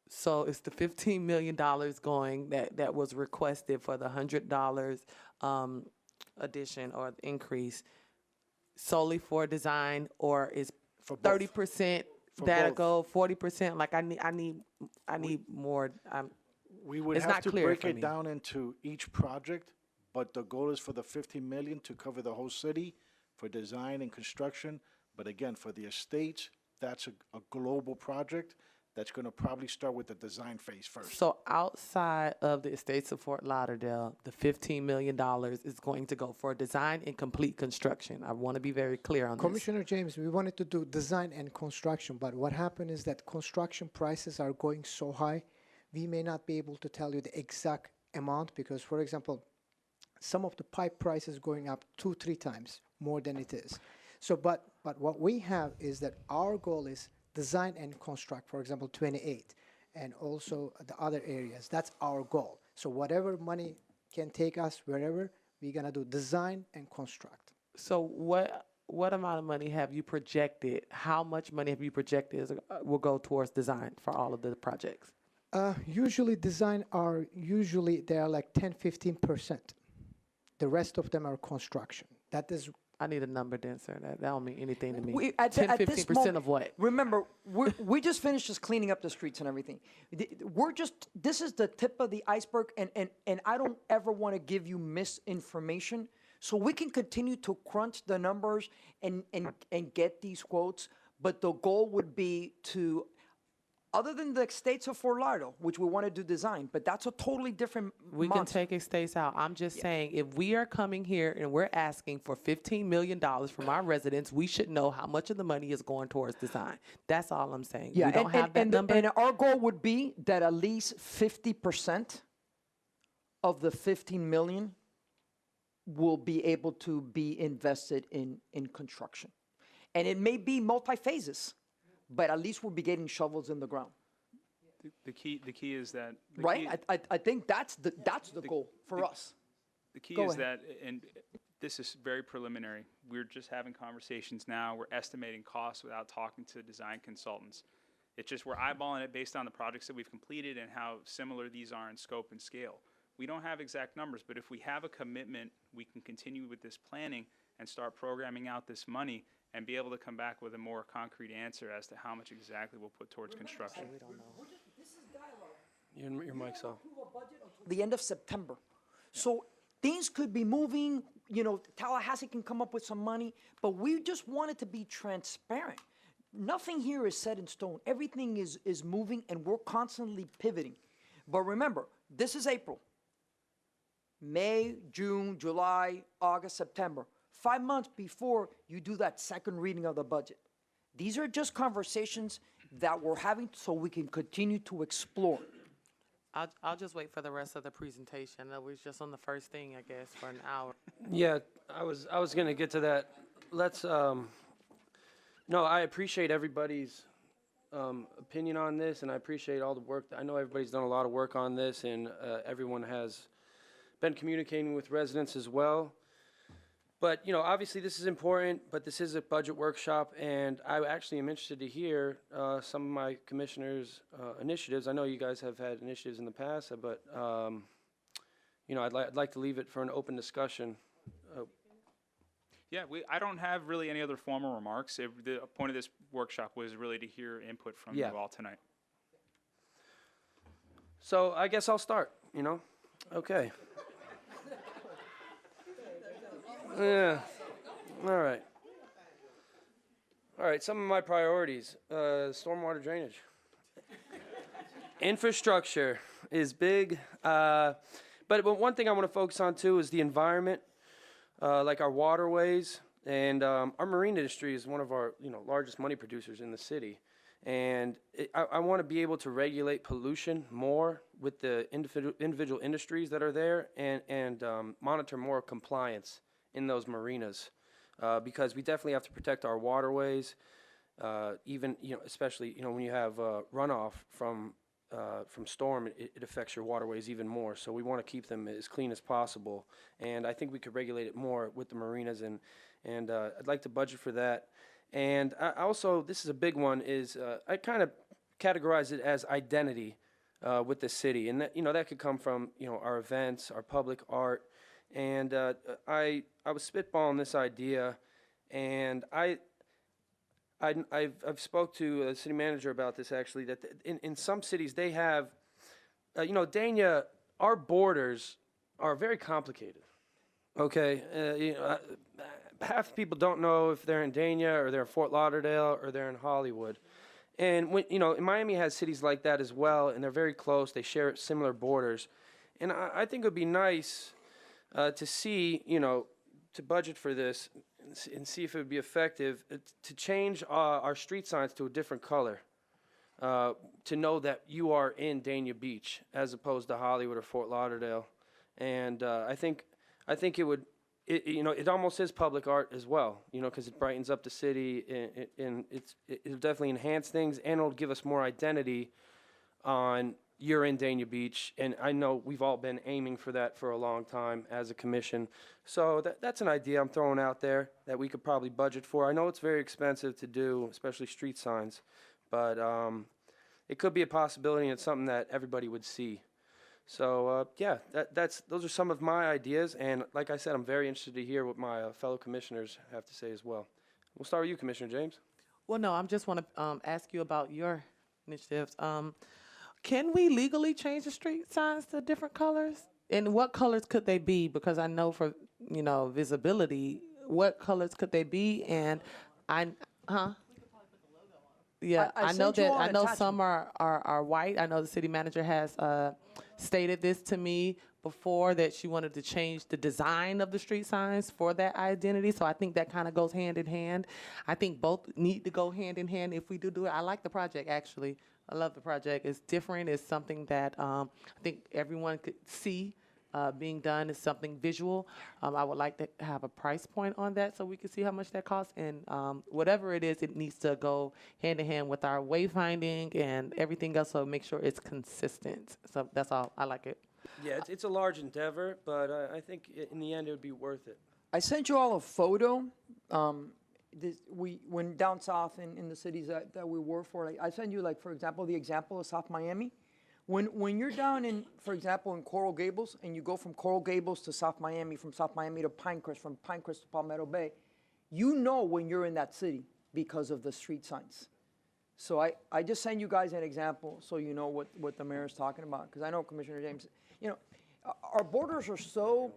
so it's the $15 million going that was requested for the $100 addition or increase solely for design, or is For both. 30% For that'll both. go, 40%? Like I need more. We would It's have not to clear break for it me. down into each project, but the goal is for the 15 million to cover the whole city for design and construction. But again, for the estates, that's a global project that's going to probably start with the design phase first. So outside of the estates of Fort Lauderdale, the $15 million is going to go for design and complete construction. I want to be very clear on this. Commissioner James, we wanted to do design and construction, but what happened is that construction prices are going so high, we may not be able to tell you the exact amount, because, for example, some of the pipe prices going up 2-3 times more than it is. So, but what we have is that our goal is design and construct, for example, 28, and also the other areas. That's our goal. So whatever money can take us wherever, we're gonna do design and construct. So what amount of money have you projected? How much money have you projected will go towards design for all of the projects? Usually design are they are like 10-15%. The rest of them are construction. That is I need a number then, sir. That don't mean anything to me. We, at 10, this 15% moment, of what? Remember, we just finished just cleaning up the streets and everything. This is the tip of the iceberg, and I don't ever want to give you misinformation. So we can continue to crunch the numbers and get these quotes, but the goal would be to, other than the estates of Fort Lauderdale, which we want to do design, but that's a totally different We can month. take estates out. I'm just saying, if we are coming here and we're asking for $15 million from our residents, we should know how much of the money is going towards design. That's all I'm saying. Yeah, We don't have that number. and our goal would be that at least 50% of the 15 million will be able to be invested in construction. And it may be multi-phases, but at least we'll be getting shovels in the ground, The key is that. right? I think that's the goal for us. The key Go is ahead. that, and this is very preliminary, we're just having conversations now, we're estimating costs without talking to design consultants. It's just we're eyeballing it based on the projects that we've completed and how similar these are in scope and scale. We don't have exact numbers, but if we have a commitment, we can continue with this planning and start programming out this money and be able to come back with a more concrete answer as to how much exactly we'll put towards construction. Your mic's off. The end of September. So things could be moving you know, Tallahassee can come up with some money, but we just want it to be transparent. Nothing here is set in stone. Everything is moving, and we're constantly pivoting. But remember, this is April. May, June, July, August, September. 5 months before you do that second reading of the budget. These are just conversations that we're having so we can continue to explore. I'll just wait for the rest of the presentation. That was just on the first thing, I guess, for an hour. Yeah, I was gonna get to that. Let's, no, I appreciate everybody's, opinion on this, and I appreciate all the work. I know everybody's done a lot of work on this, and, everyone has been communicating with residents as well. But, you know, obviously this is important, but this is a budget workshop, and I actually am interested to hear some of my commissioners' initiatives. I know you guys have had initiatives in the past, but, you know, I'd like to leave it for an open discussion. Yeah, I don't have really any other formal remarks. The point of this workshop was really to hear input from Yeah. you all tonight. So I guess I'll start, you know? Okay. Yeah, all right. All right, some of my priorities, stormwater drainage. Infrastructure is big, but one thing I want to focus on too is the environment, like our waterways, and our marine industry is one of our, you know, largest money producers in the city. And I want to be able to regulate pollution more with the individual industries that are there, and monitor more compliance in those marinas, because we definitely have to protect our waterways, even, you know, especially, you know, when you have runoff from storm, it affects your waterways even more. So we want to keep them as clean as possible, and I think we could regulate it more with the marinas, and I'd like to budget for that. And I also, this is a big one, is I kind of categorize it as identity with the city, and that, you know, that could come from, you know, our events, our public art. And I was spitballing this idea, and I've spoke to the city manager about this actually, that in some cities they have, you know, Dania, our borders are very complicated. Okay, you know, half the people don't know if they're in Dania or they're in Fort Lauderdale or they're in Hollywood. And when, you know, Miami has cities like that as well, and they're very close. They share similar borders, and I think it would be nice to see, you know, to budget for this and see if it would be effective, to change our street signs to a different color, to know that you are in Dania Beach as opposed to Hollywood or Fort Lauderdale. And I think it would, you know, it almost is public art as well, you know, because it brightens up the city, and it'll definitely enhance things, and it'll give us more identity on you're in Dania Beach, and I know we've all been aiming for that for a long time as a commission. So that's an idea I'm throwing out there that we could probably budget for. I know it's very expensive to do, especially street signs, but it could be a possibility, and it's something that everybody would see. So yeah, those are some of my ideas, and like I said, I'm very interested to hear what my fellow commissioners have to say as well. We'll start with you, Commissioner James. Well, no, I just want to ask you about your initiatives. Can we legally change the street signs to different colors? And what colors could they be? Because I know for, you know, visibility, what colors could they be? And yeah, I I know sent you that, all I an know attachment. some are white. I know the city manager has stated this to me before, that she wanted to change the design of the street signs for that identity. So I think that kind of goes hand in hand. I think both need to go hand in hand if we do it. I like the project, actually. I love the project. It's different. It's something that I think everyone could see being done. It's something visual. I would like to have a price point on that so we can see how much that costs. And whatever it is, it needs to go hand in hand with our wayfinding and everything else, so make sure it's consistent. So that's all. I like it. Yeah, it's a large endeavor, but I think in the end it would be worth it. I sent you all a photo. We went down south in the cities that we work for. Like, I send you, like, for example, the example of South Miami. When you're down in, for example, in Coral Gables, and you go from Coral Gables to South Miami, from South Miami to Pinecrest, from Pinecrest to Palmetto Bay, you know when you're in that city because of the street signs. So I just send you guys an example so you know what the mayor is talking about, because I know Commissioner James, you know, our borders are so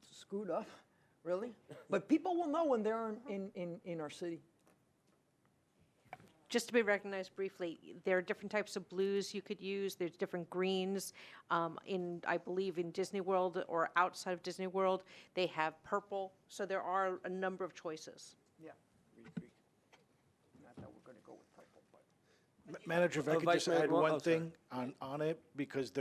Screwed up, really? But people will know when they're in our city. Just to be recognized briefly, there are different types of blues you could use. There's different greens. I believe in Disney World or outside of Disney World, they have purple. So there are a number of choices. Yeah. Not that we're gonna go with purple, but. Manager, if I could Vice just Mayor, add well, one oh, sorry. thing on it, because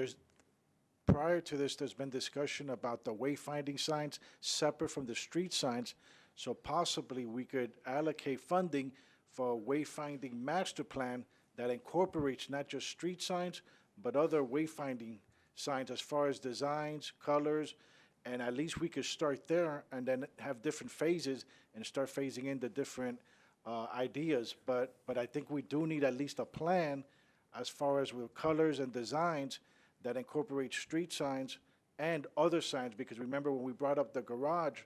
prior to this, there's been discussion about the wayfinding signs separate from the street signs. So possibly we could allocate funding for a wayfinding master plan that incorporates not just street signs, but other wayfinding signs as far as designs, colors, and at least we could start there and then have different phases and start phasing in the different ideas. But I think we do need at least a plan as far as with colors and designs that incorporate street signs and other signs, because remember when we brought up the garage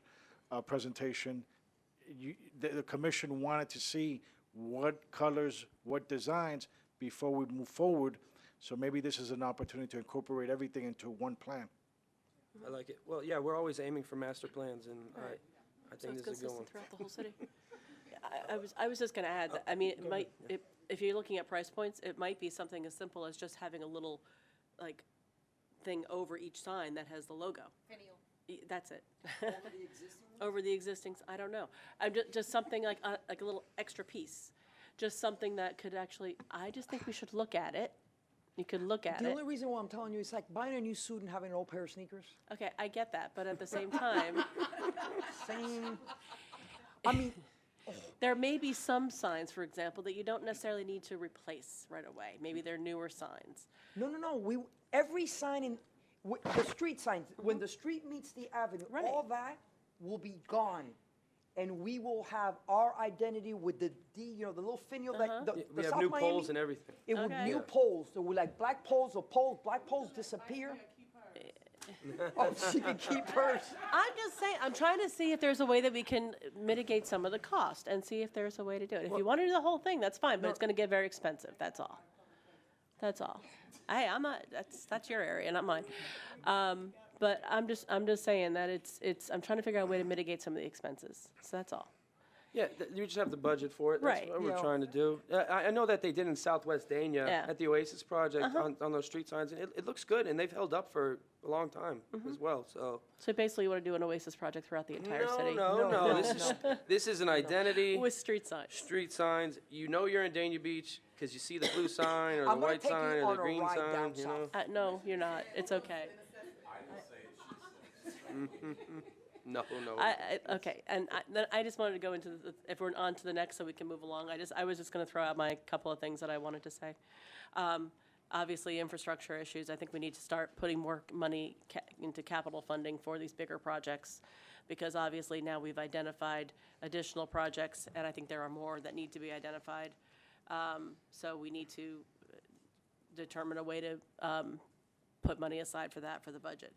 presentation, the commission wanted to see what colors, what designs before we move forward. So maybe this is an opportunity to incorporate everything into one plan. I like it. Well, yeah, we're always aiming for master plans, and I So think it's this is a good one. consistent throughout the whole city? I was just gonna add, that, I mean, it might, if you're looking at price points, it might be something as simple as just having a little, like, thing over each sign that has the logo. That's it. Over the existing, I don't know. I'm just something like a little extra piece. Just something that could actually, I just think we should look at it. You could look at The it. only reason why I'm telling you is like buying a new suit and having an old pair of sneakers. Okay, I get that, but at the same time, Same. I mean, there may be some signs, for example, that you don't necessarily need to replace right away. Maybe they're newer signs. no. Every sign the street signs, when the street meets the avenue, Right. all that will be gone. And we will have our identity with the the little finial that the We have South new Miami, poles and everything. It would Okay. new Yeah. poles. So we like black poles or poles. Black poles disappear. Oh, she can keep hers. I'm just saying, I'm trying to see if there's a way that we can mitigate some of the cost and see if there's a way to do it. If you want to do the whole thing, that's fine, but it's gonna get very expensive, that's all. That's all. Hey, I'm not, that's your area, not mine. But I'm just saying that I'm trying to figure out a way to mitigate some of the expenses, so that's all. Yeah, you just have the budget for it. Right. That's what we're Yeah. trying to do. I know that they did in Southwest Dania Yeah. at the Oasis project on those street signs, and it looks good, and they've held up for a long time as well, so. So basically, you wanna do an Oasis project throughout the entire city? No, this is an identity. With street signs. Street signs, you know you're in Dania Beach, because you see the blue sign, or the I'm gonna white take you sign, or on the a green ride sign, down you know? south. No, you're not, it's okay. No. Okay, and then I just wanted to go into, if we're on to the next, so we can move along, I was just gonna throw out my couple of things that I wanted to say. Obviously, infrastructure issues, I think we need to start putting more money into capital funding for these bigger projects, because obviously now we've identified additional projects, and I think there are more that need to be identified. So we need to determine a way to put money aside for that, for the budget.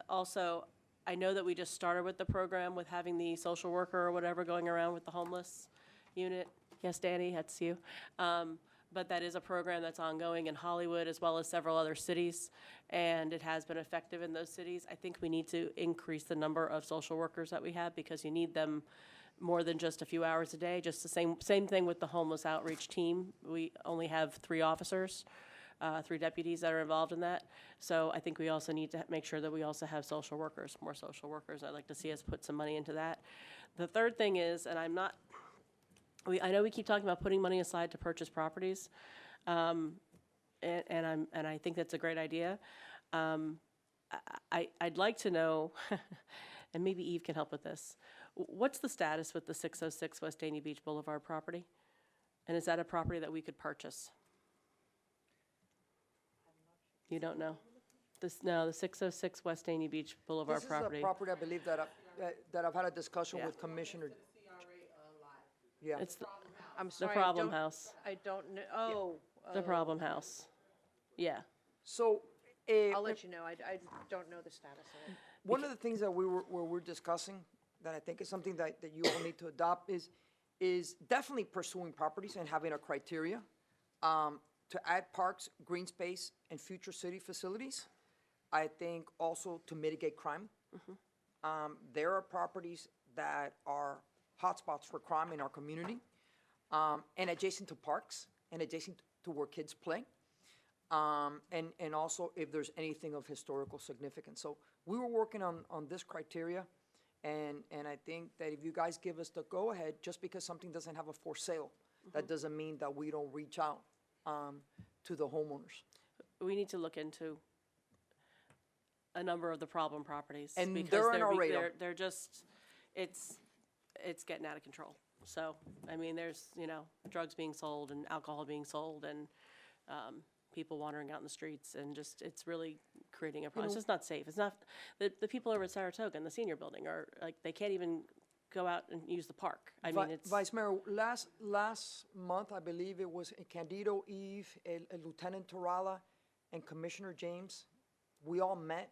Also, I know that we just started with the program with having the social worker or whatever going around with the homeless unit. Yes, Danny, that's you. But that is a program that's ongoing in Hollywood as well as several other cities, and it has been effective in those cities. I think we need to increase the number of social workers that we have, because you need them more than just a few hours a day. Just the same thing with the homeless outreach team. We only have 3 officers. 3 deputies that are involved in that. So I think we also need to make sure that we also have social workers, more social workers. I'd like to see us put some money into that. The third thing is, and I know we keep talking about putting money aside to purchase properties, and I think that's a great idea. I'd like to know, and maybe Eve can help with this, what's the status with the 606 West Dania Beach Boulevard property? And is that a property that we could purchase? You don't know? The 606 West Dania Beach Boulevard This is property. a property, I believe, that I've had a discussion with Commissioner. Yeah. It's I'm the sorry, problem house, I don't know, the problem house. Yeah. So, I'll let you know, I don't know the status of it. one of the things that we're discussing, that I think is something that you all need to adopt, is definitely pursuing properties and having a criteria to add parks, green space, and future city facilities. I think also to mitigate crime. There are properties that are hotspots for crime in our community, and adjacent to parks and adjacent to where kids play. And also if there's anything of historical significance. So we were working on this criteria, and I think that if you guys give us the go-ahead, just because something doesn't have a for sale, that doesn't mean that we don't reach out to the homeowners. We need to look into a number of the problem properties. And because they're on our radar. They're just, it's getting out of control. So, I mean, there's, drugs being sold and alcohol being sold and people wandering out in the streets and just, it's really creating a problem. It's just not safe. It's not, the people over at Saratoga in the senior building are, like, they can't even go out and use the park. I mean, it's. Vice Mayor, last month, I believe it was Candido, Eve, Lieutenant Torala, and Commissioner James. We all met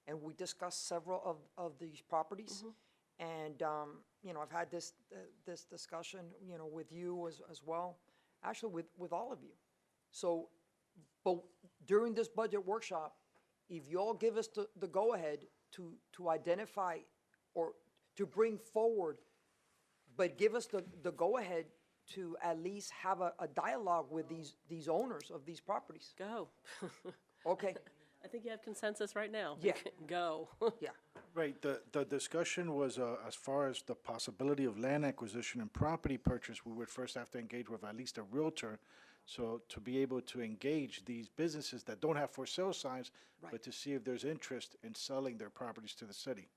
and we discussed several of these properties. And, I've had this discussion, with you as well, actually with all of you. So, but during this budget workshop, if you all give us the go-ahead to identify or to bring forward, but give us the go-ahead to at least have a dialogue with these owners of these properties. Go. Okay, I think you have consensus right now. Yeah. Go. yeah. Right, the discussion was, as far as the possibility of land acquisition and property purchase, we would first have to engage with at least a realtor. So to be able to engage these businesses that don't have for sale signs, but to see if there's interest in selling their properties to the city.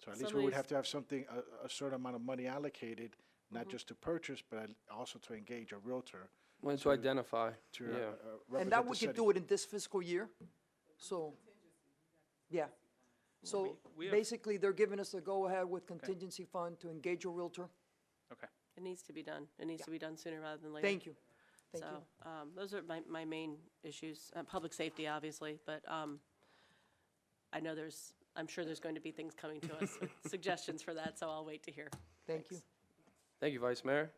So at least we would have to have something, a certain amount of money allocated, not just to purchase, but also to engage a realtor. When to identify, To, yeah. represent And that the we city. could do it in this fiscal year. So, yeah. So we have- basically, they're giving us the go-ahead with contingency fund to engage a realtor. Okay. It needs to be done. It needs to be done sooner rather than later. Thank you. Thank you. So, those are my main issues. Public safety, obviously, but, I'm sure there's going to be things coming to us with suggestions for that, so I'll wait to hear. Thank you. Thank you, Vice Mayor.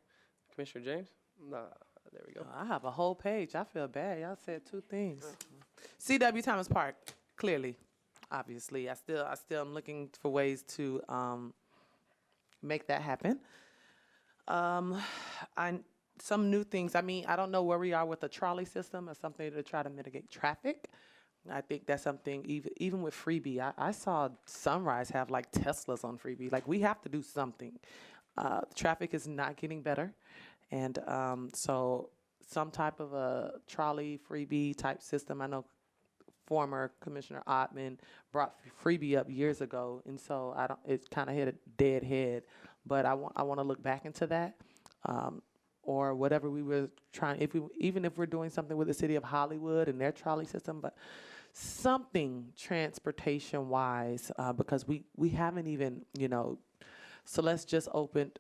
Commissioner James? There we go. I have a whole page. I feel bad. Y'all said two things. C.W. Thomas Park, clearly, obviously. I still am looking for ways to make that happen. Some new things. I mean, I don't know where we are with the trolley system or something to try to mitigate traffic. I think that's something, even with Freebie, I saw Sunrise have like Teslas on Freebie. Like, we have to do something. Traffic is not getting better. And so some type of a trolley Freebie type system. I know former Commissioner Ottman brought Freebie up years ago. And so it kind of hit a dead head. But I want to look back into that. Or whatever we were trying, even if we're doing something with the city of Hollywood and their trolley system, but something transportation-wise, because we haven't even, Celeste just opened,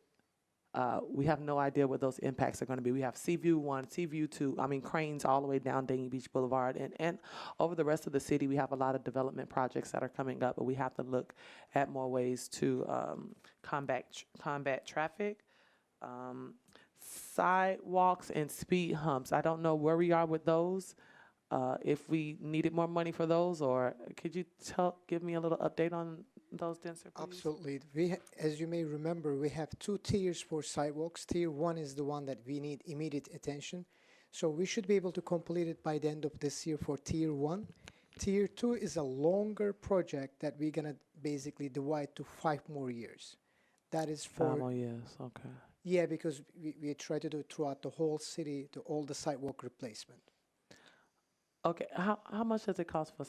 we have no idea what those impacts are going to be. We have Seaview 1, Seaview 2, cranes all the way down Dania Beach Boulevard, and over the rest of the city, we have a lot of development projects that are coming up, but we have to look at more ways to combat traffic. Sidewalks and speed humps. I don't know where we are with those. If we needed more money for those, or could you give me a little update on those, Denser, please? Absolutely. As you may remember, we have 2 tiers for sidewalks. Tier 1 is the one that we need immediate attention. So we should be able to complete it by the end of this year for Tier 1. Tier 2 is a longer project that we're going to basically divide to 5 more years. That is for... 5 more years, okay. Yeah, because we try to do it throughout the whole city, all the sidewalk replacement. Okay, how much does it cost for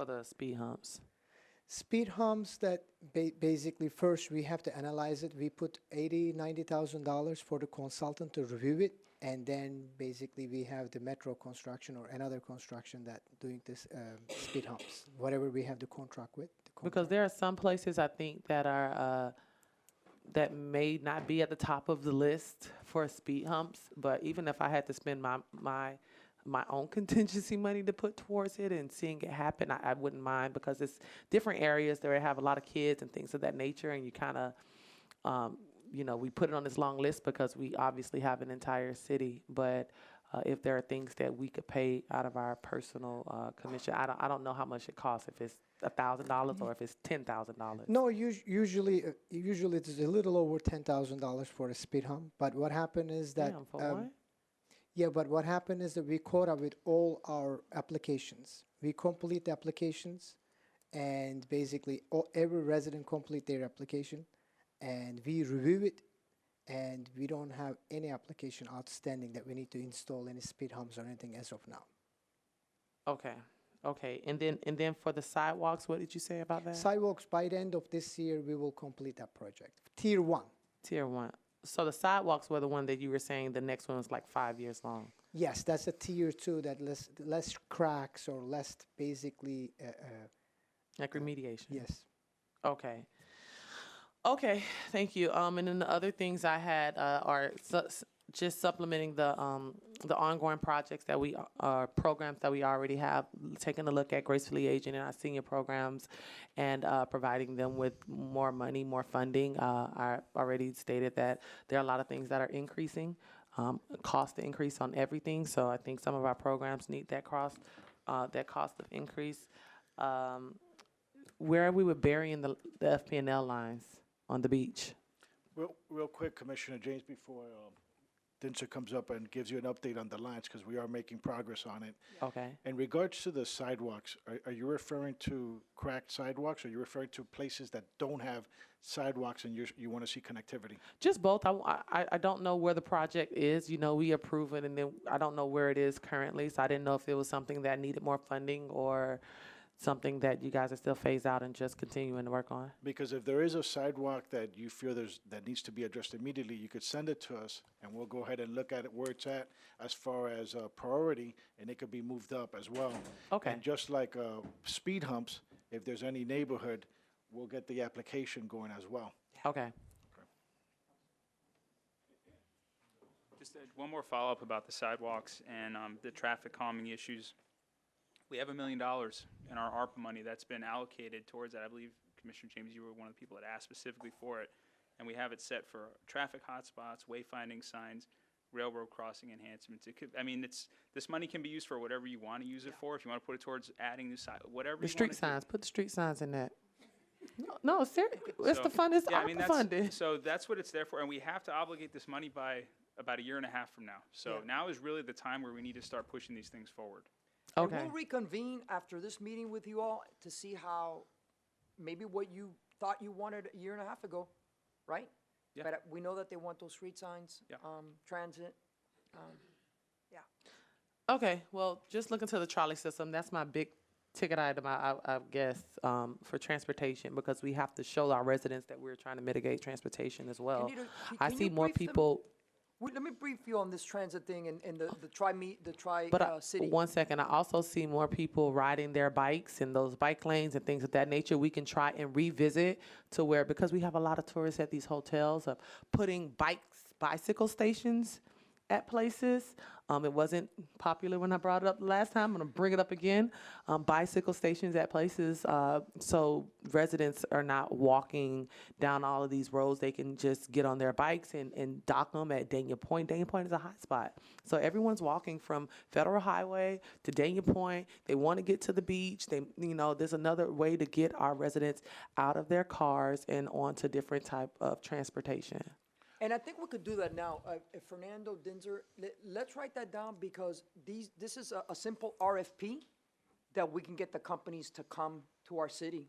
the speed humps? Speed humps that basically first we have to analyze it. We put $90,000 for the consultant to review it, and then basically we have the metro construction or another construction that doing this speed humps, whatever we have the contract with. Because there are some places I think that are that may not be at the top of the list for speed humps, but even if I had to spend my own contingency money to put towards it and seeing it happen, I wouldn't mind, because it's different areas that have a lot of kids and things of that nature, and you kind of, we put it on this long list because we obviously have an entire city, but if there are things that we could pay out of our personal commission. I don't know how much it costs, if it's $1,000 or if it's $10,000. No, usually it is a little over $10,000 for a speed hump. But what happened is that Damn, for what? yeah, but what happened is that we caught up with all our applications. We complete the applications, and basically every resident complete their application, and we review it, and we don't have any application outstanding that we need to install any speed humps or anything as of now. Okay. Okay. And then for the sidewalks, what did you say about that? Sidewalks, by the end of this year, we will complete that project. Tier 1. Tier 1. So the sidewalks were the one that you were saying the next one was like 5 years long. Yes, that's a tier 2 that less cracks or less basically, Like remediation. yes. Okay. Okay, thank you. And then the other things I had are just supplementing the ongoing projects that we programs that we already have, taking a look at gracefully aging and our senior programs, and providing them with more money, more funding. I already stated that there are a lot of things that are increasing, cost increase on everything. So I think some of our programs need that cost of increase. Where are we with burying the FP&L lines on the beach? Real quick, Commissioner James, before Dinser comes up and gives you an update on the lines, because we are making progress on it. Okay. In regards to the sidewalks, are you referring to cracked sidewalks, or are you referring to places that don't have sidewalks and you want to see connectivity? Just both. I don't know where the project is. You know, we approve it, and then I don't know where it is currently. So I didn't know if it was something that needed more funding or something that you guys are still phased out and just continuing to work on. Because if there is a sidewalk that you feel that needs to be addressed immediately, you could send it to us, and we'll go ahead and look at it where it's at as far as priority, and it could be moved up as well. Okay. And just like speed humps, if there's any neighborhood, we'll get the application going as well. Okay. Just one more follow-up about the sidewalks and the traffic calming issues. We have $1 million in our ARPA money that's been allocated towards that. I believe, Commissioner James, you were one of the people that asked specifically for it. And we have it set for traffic hotspots, wayfinding signs, railroad crossing enhancements. It could, I mean, this money can be used for whatever you want to use it for. If you want to put it towards adding new whatever The you street wanna do. signs. Put the street signs in that. No, seriously. It's So, the fund. It's yeah, I ARPA mean, funded. so that's what it's there for, and we have to obligate this money by about 1.5 years from now. So now is really the time where we need to start pushing these things forward. Okay. And we'll reconvene after this meeting with you all to see how, maybe what you thought you wanted 1.5 years ago, right? Yeah. But we know that they want those street signs, Yeah. transit. Okay. Well, just look into the trolley system. That's my big ticket item, I guess, for transportation, because we have to show our residents that we're trying to mitigate transportation as well. Candido, I can see you more brief them? people. Wait, let me brief you on this transit thing and the But city. 1 second, I also see more people riding their bikes in those bike lanes and things of that nature. We can try and revisit to where, because we have a lot of tourists at these hotels, of putting bicycle stations at places. It wasn't popular when I brought it up the last time. I'm going to bring it up again. Bicycle stations at places, so residents are not walking down all of these roads. They can just get on their bikes and dock them at Dania Point. Dania Point is a hot spot. So everyone's walking from Federal Highway to Dania Point. They want to get to the beach. There's another way to get our residents out of their cars and onto different type of transportation. And I think we could do that now. Fernando Dinser, let's write that down, because this is a simple RFP that we can get the companies to come to our city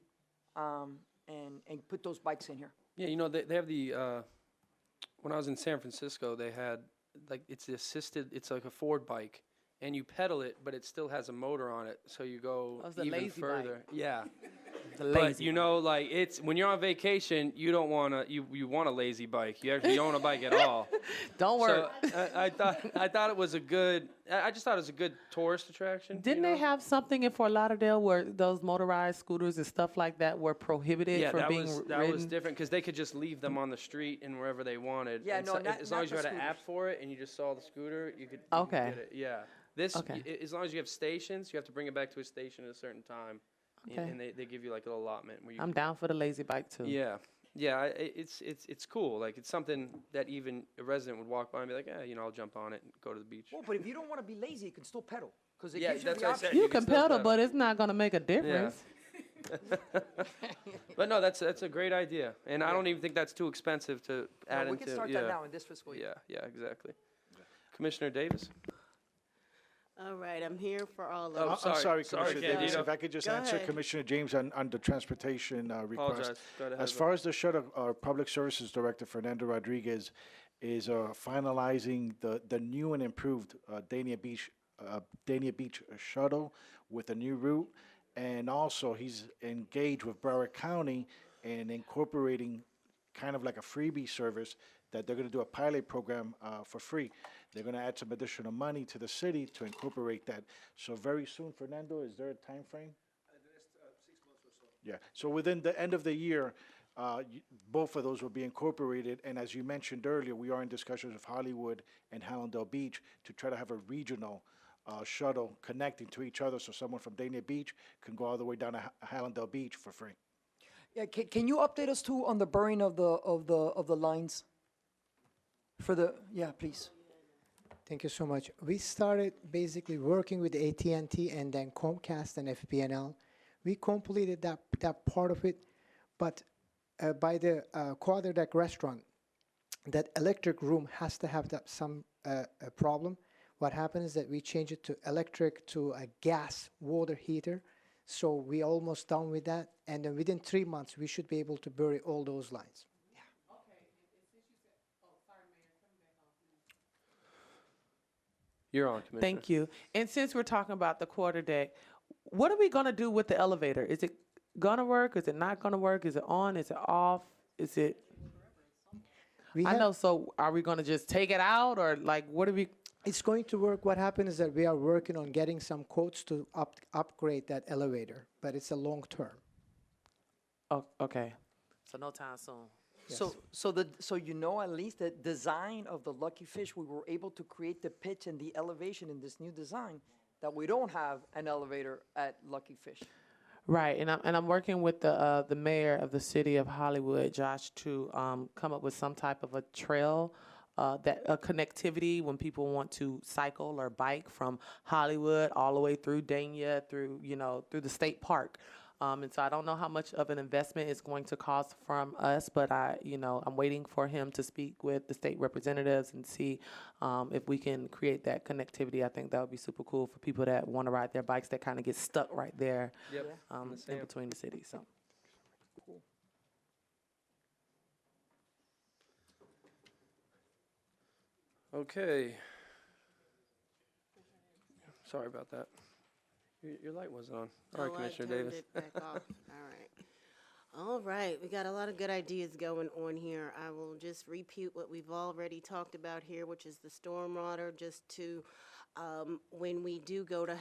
and put those bikes in here. Yeah, they have the, when I was in San Francisco, they had, like, it's like a Ford bike, and you pedal it, but it still has a motor on it, so you go it's a even lazy further. bike. Yeah. The But lazy like, it's when you're on vacation, you don't want to. You want a lazy bike. You actually don't want a bike at all. Don't worry. So I thought it was a good. I just thought it was a good tourist attraction. Didn't they have something in Fort Lauderdale where those motorized scooters and stuff like that were prohibited Yeah, from that being was ridden? different, because they could just leave them on the street and wherever they wanted. Yeah, And no, so, not- as long not as you the had an app scooters. for it and you just saw the scooter, you could. Okay. You could get it. Yeah. This, Okay. as long as you have stations, you have to bring it back to a station at a certain time. Okay. And they give you like a little allotment where you. I'm down for the lazy bike too. Yeah. Yeah, it's cool. Like, it's something that even a resident would walk by and be like, you know, I'll jump on it and go to the beach. Well, but if you don't want to be lazy, you can still pedal, because it Yeah, gives you that's the what I said. option. You can can still pedal, pedal. but it's not gonna make a difference. But no, that's a great idea, and I don't even think that's too expensive to add No, we into. can start that now in this fiscal year. Yeah, exactly. Commissioner Davis. All right, I'm here for all of Oh, it. I'm sorry, sorry, Commissioner Davis, Candido. if I could just Go answer ahead. Commissioner James on the transportation request. Apologize. Go ahead, As Heather. far as the shuttle, our Public Services Director, Fernando Rodriguez, is finalizing the new and improved Dania Beach shuttle with a new route. And also, he's engaged with Broward County in incorporating kind of like a freebie service that they're going to do a pilot program for free. They're going to add some additional money to the city to incorporate that. So very soon, Fernando, is there a time frame? The next 6 months or so. Yeah, so within the end of the year, both of those will be incorporated. And as you mentioned earlier, we are in discussions with Hollywood and Hallandale Beach to try to have a regional shuttle connecting to each other, so someone from Dania Beach can go all the way down to Hallandale Beach for free. Yeah, can you update us too on the burning of the lines? Yeah, please. Thank you so much. We started basically working with AT&T and then Comcast and FPNL. We completed that part of it, but by the quarter deck restaurant, that electric room has to have some problem. What happened is that we changed it to electric to a gas water heater. So we almost done with that. And then within 3 months, we should be able to bury all those lines. You're on, Commissioner. Thank you. And since we're talking about the quarter deck, what are we gonna do with the elevator? Is it gonna work? Is it not gonna work? Is it on? Is it off? Is it? We I have- know. So are we gonna just take it out, or like, what are we? It's going to work. What happened is that we are working on getting some quotes to upgrade that elevator, but it's a long term. Oh, okay. So no time soon. So you know at least the design of the Lucky Fish, we were able to create the pitch and the elevation in this new design that we don't have an elevator at Lucky Fish. Right, and I'm working with the mayor of the city of Hollywood, Josh, to come up with some type of a trail, that connectivity when people want to cycle or bike from Hollywood all the way through Dania, through through the state park. And so I don't know how much of an investment it's going to cost from us, but I'm waiting for him to speak with the state representatives and see if we can create that connectivity. I think that would be super cool for people that want to ride their bikes that kind of get stuck right there Yep. in between the cities. So. Okay. Sorry about that. Your light wasn't on. All right, Oh, Commissioner I turned Davis. it back off. All right. All right, we got a lot of good ideas going on here. I will just repeat what we've already talked about here, which is the stormwater, just to, when we do go to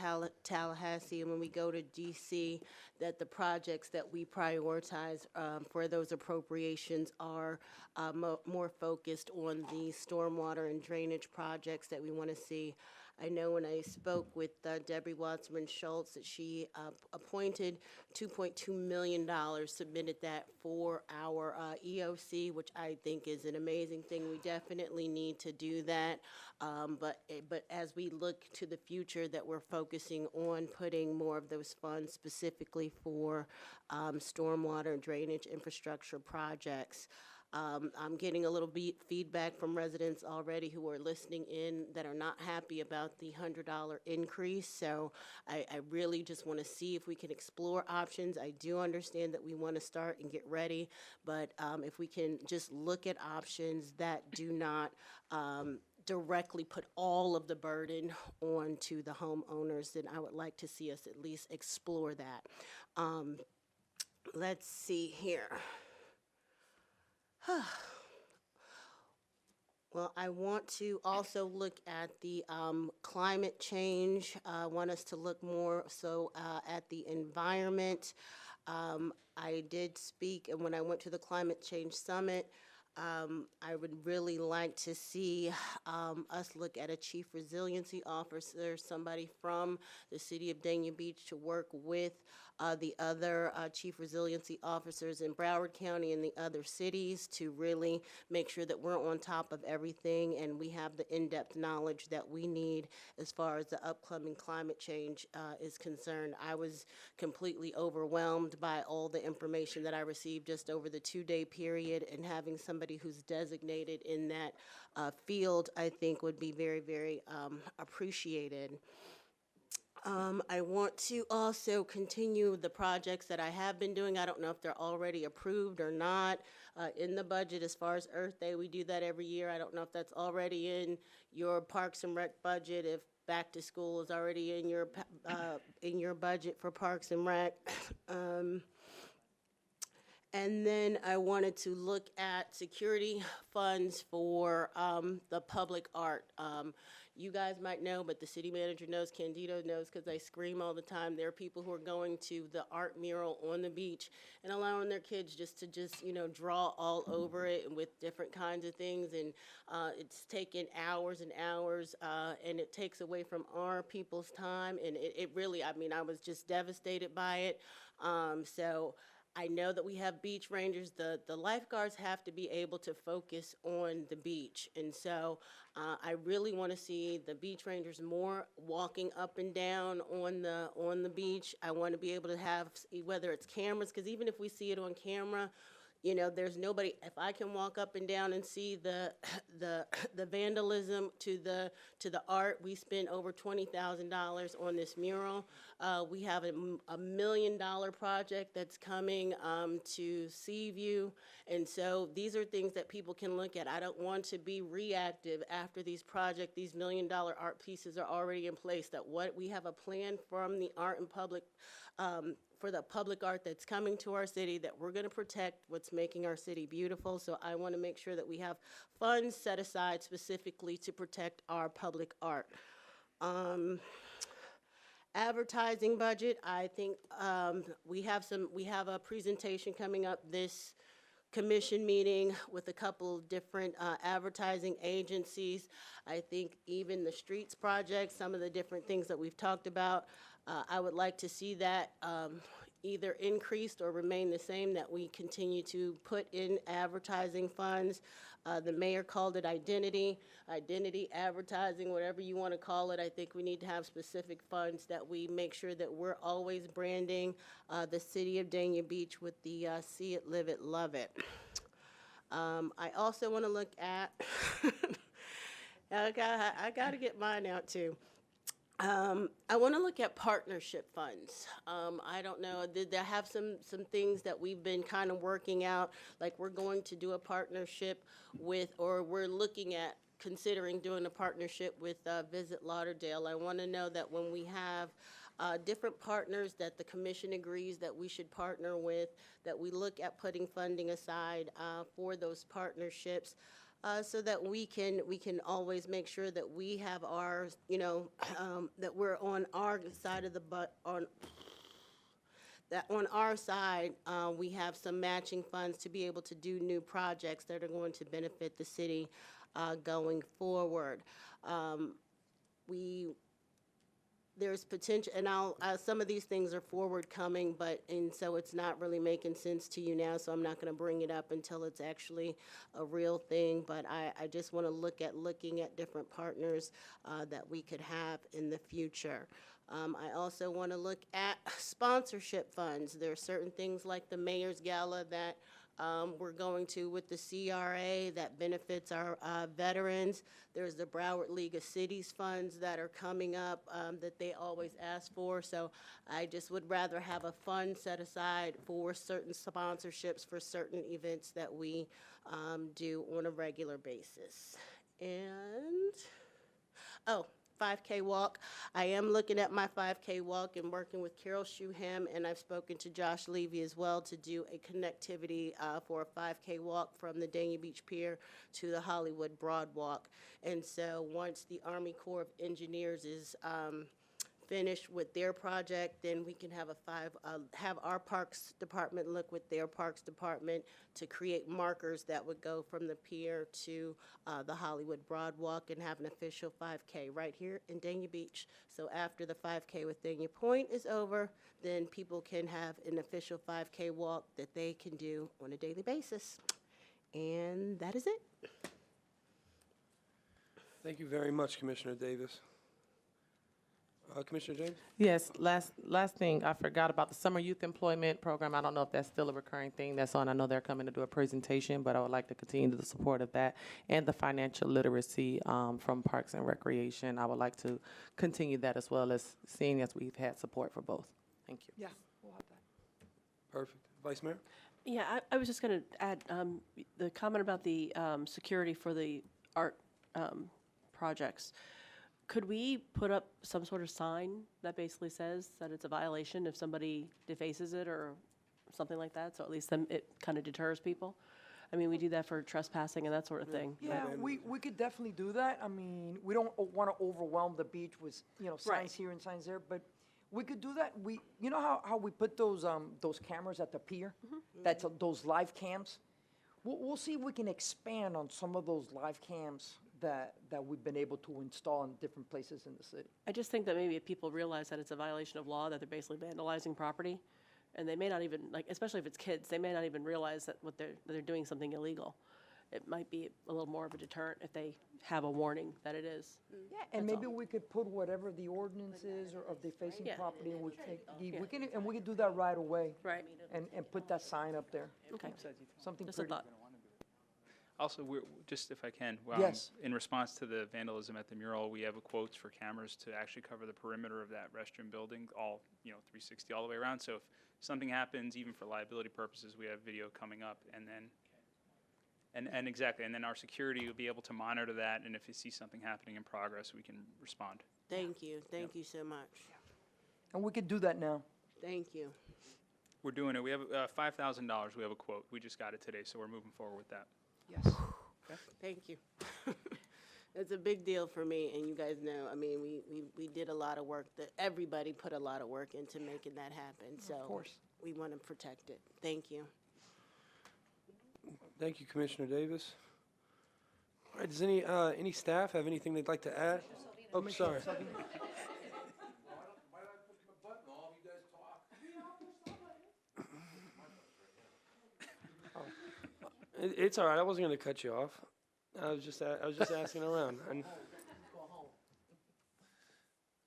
Tallahassee and when we go to DC, that the projects that we prioritize for those appropriations are more focused on the stormwater and drainage projects that we want to see. I know when I spoke with Debbie Watsman Schultz that she appointed $2.2 million, submitted that for our EOC, which I think is an amazing thing. We definitely need to do that. But as we look to the future, that we're focusing on putting more of those funds specifically for stormwater and drainage infrastructure projects. I'm getting a little feedback from residents already who are listening in that are not happy about the $100 increase. So I really just want to see if we can explore options. I do understand that we want to start and get ready, but if we can just look at options that do not directly put all of the burden onto the homeowners, then I would like to see us at least explore that. Let's see here. Well, I want to also look at the climate change. I want us to look more so at the environment. I did speak, and when I went to the Climate Change Summit, I would really like to see us look at a chief resiliency officer, somebody from the city of Dania Beach to work with the other chief resiliency officers in Broward County and the other cities to really make sure that we're on top of everything and we have the in-depth knowledge that we need as far as the upcoming climate change is concerned. I was completely overwhelmed by all the information that I received just over the 2-day period, and having somebody who's designated in that field, I think would be very, very appreciated. I want to also continue the projects that I have been doing. I don't know if they're already approved or not in the budget as far as Earth Day. We do that every year. I don't know if that's already in your Parks and Rec budget, if Back to School is already in your budget for Parks and Rec. And then I wanted to look at security funds for the public art. You guys might know, but the city manager knows, Candido knows, because I scream all the time. There are people who are going to the art mural on the beach and allowing their kids just draw all over it and with different kinds of things. And it's taken hours and hours, and it takes away from our people's time. And it really, I mean, I was just devastated by it. So I know that we have beach rangers. The lifeguards have to be able to focus on the beach. And so I really want to see the beach rangers more walking up and down on the beach. I want to be able to have, whether it's cameras, because even if we see it on camera, you know, there's nobody. If I can walk up and down and see the vandalism to the art, we spent over $20,000 on this mural. We have a $1 million project that's coming to Seaview, and so these are things that people can look at. I don't want to be reactive after these projects. These $1 million art pieces are already in place. That what we have a plan from the art and public. For the public art that's coming to our city, that we're going to protect what's making our city beautiful. So I want to make sure that we have funds set aside specifically to protect our public art. Advertising budget, I think we have a presentation coming up this commission meeting with a couple of different advertising agencies. I think even the streets project, some of the different things that we've talked about, I would like to see that either increased or remain the same, that we continue to put in advertising funds. The mayor called it identity advertising, whatever you want to call it. I think we need to have specific funds that we make sure that we're always branding the city of Dania Beach with the see it, live it, love it. I also want to look at, I got to get mine out too. I want to look at partnership funds. I don't know, did they have some things that we've been kind of working out, like we're going to do a partnership with, or we're looking at considering doing a partnership with Visit Lauderdale. I want to know that when we have different partners that the commission agrees that we should partner with, that we look at putting funding aside for those partnerships. So that we can always make sure that we have our, that we're on our side of the that on our side we have some matching funds to be able to do new projects that are going to benefit the city going forward. There's potential, and some of these things are forward coming, and so it's not really making sense to you now, so I'm not going to bring it up until it's actually a real thing, but I just want to looking at different partners that we could have in the future. I also want to look at sponsorship funds. There are certain things like the Mayor's Gala that we're going to with the CRA that benefits our veterans. There's the Broward League of Cities funds that are coming up that they always ask for. So I just would rather have a fund set aside for certain sponsorships for certain events that we do on a regular basis. And, 5K walk. I am looking at my 5K walk and working with Carol Shuham, and I've spoken to Josh Levy as well to do a connectivity for a 5K walk from the Dania Beach Pier to the Hollywood Broad Walk. And so once the Army Corps of Engineers is finish with their project, then we can have have our Parks Department look with their Parks Department to create markers that would go from the pier to the Hollywood Broadwalk and have an official 5K right here in Dania Beach. So after the 5K with Dania Point is over, then people can have an official 5K walk that they can do on a daily basis. And that is it. Thank you very much, Commissioner Davis. Commissioner James? Yes, last thing, I forgot about the summer youth employment program. I don't know if that's still a recurring thing that's on. I know they're coming to do a presentation, but I would like to continue the support of that and the financial literacy from Parks and Recreation. I would like to continue that as well, as seeing as we've had support for both. Thank you. Yeah, we'll have that. Perfect. Vice Mayor? Yeah, I was just going to add the comment about the security for the art projects. Could we put up some sort of sign that basically says that it's a violation if somebody defaces it or something like that? So at least then it kind of deters people. I mean, we do that for trespassing and that sort of thing. Yeah, we could definitely do that. I mean, we don't want to overwhelm the beach with, signs Right. here and signs there, but we could do that. You know how we put those cameras at the pier? That's those live cams? We'll see if we can expand on some of those live cams that we've been able to install in different places in the city. I just think that maybe if people realize that it's a violation of law, that they're basically vandalizing property, and they may not even, especially if it's kids, they may not even realize that they're doing something illegal. It might be a little more of a deterrent if they have a warning that it is. Yeah, and That's maybe all. we could put whatever the ordinance is or of defacing Yeah. property, and we can do that right away. Right. And put that sign up there. Okay. Something Just a pretty. thought. Also, we're, just if I can, Yes. in response to the vandalism at the mural, we have quotes for cameras to actually cover the perimeter of that restroom building, all, 360 all the way around. So if something happens, even for liability purposes, we have video coming up, and then, exactly, and then our security will be able to monitor that, and if you see something happening in progress, we can respond. Thank you. Thank you so much. And we could do that now. Thank you. We're doing it. We have $5,000. We have a quote. We just got it today, so we're moving forward with that. Yes. Thank you. It's a big deal for me, and you guys know, I mean, we did a lot of work, everybody put a lot of work into making that happen, so. Of course. We want to protect it. Thank you. Thank you, Commissioner Davis. All right, does any staff have anything they'd like to add? Oh, sorry. It's all right. I wasn't going to cut you off. I was just asking around. And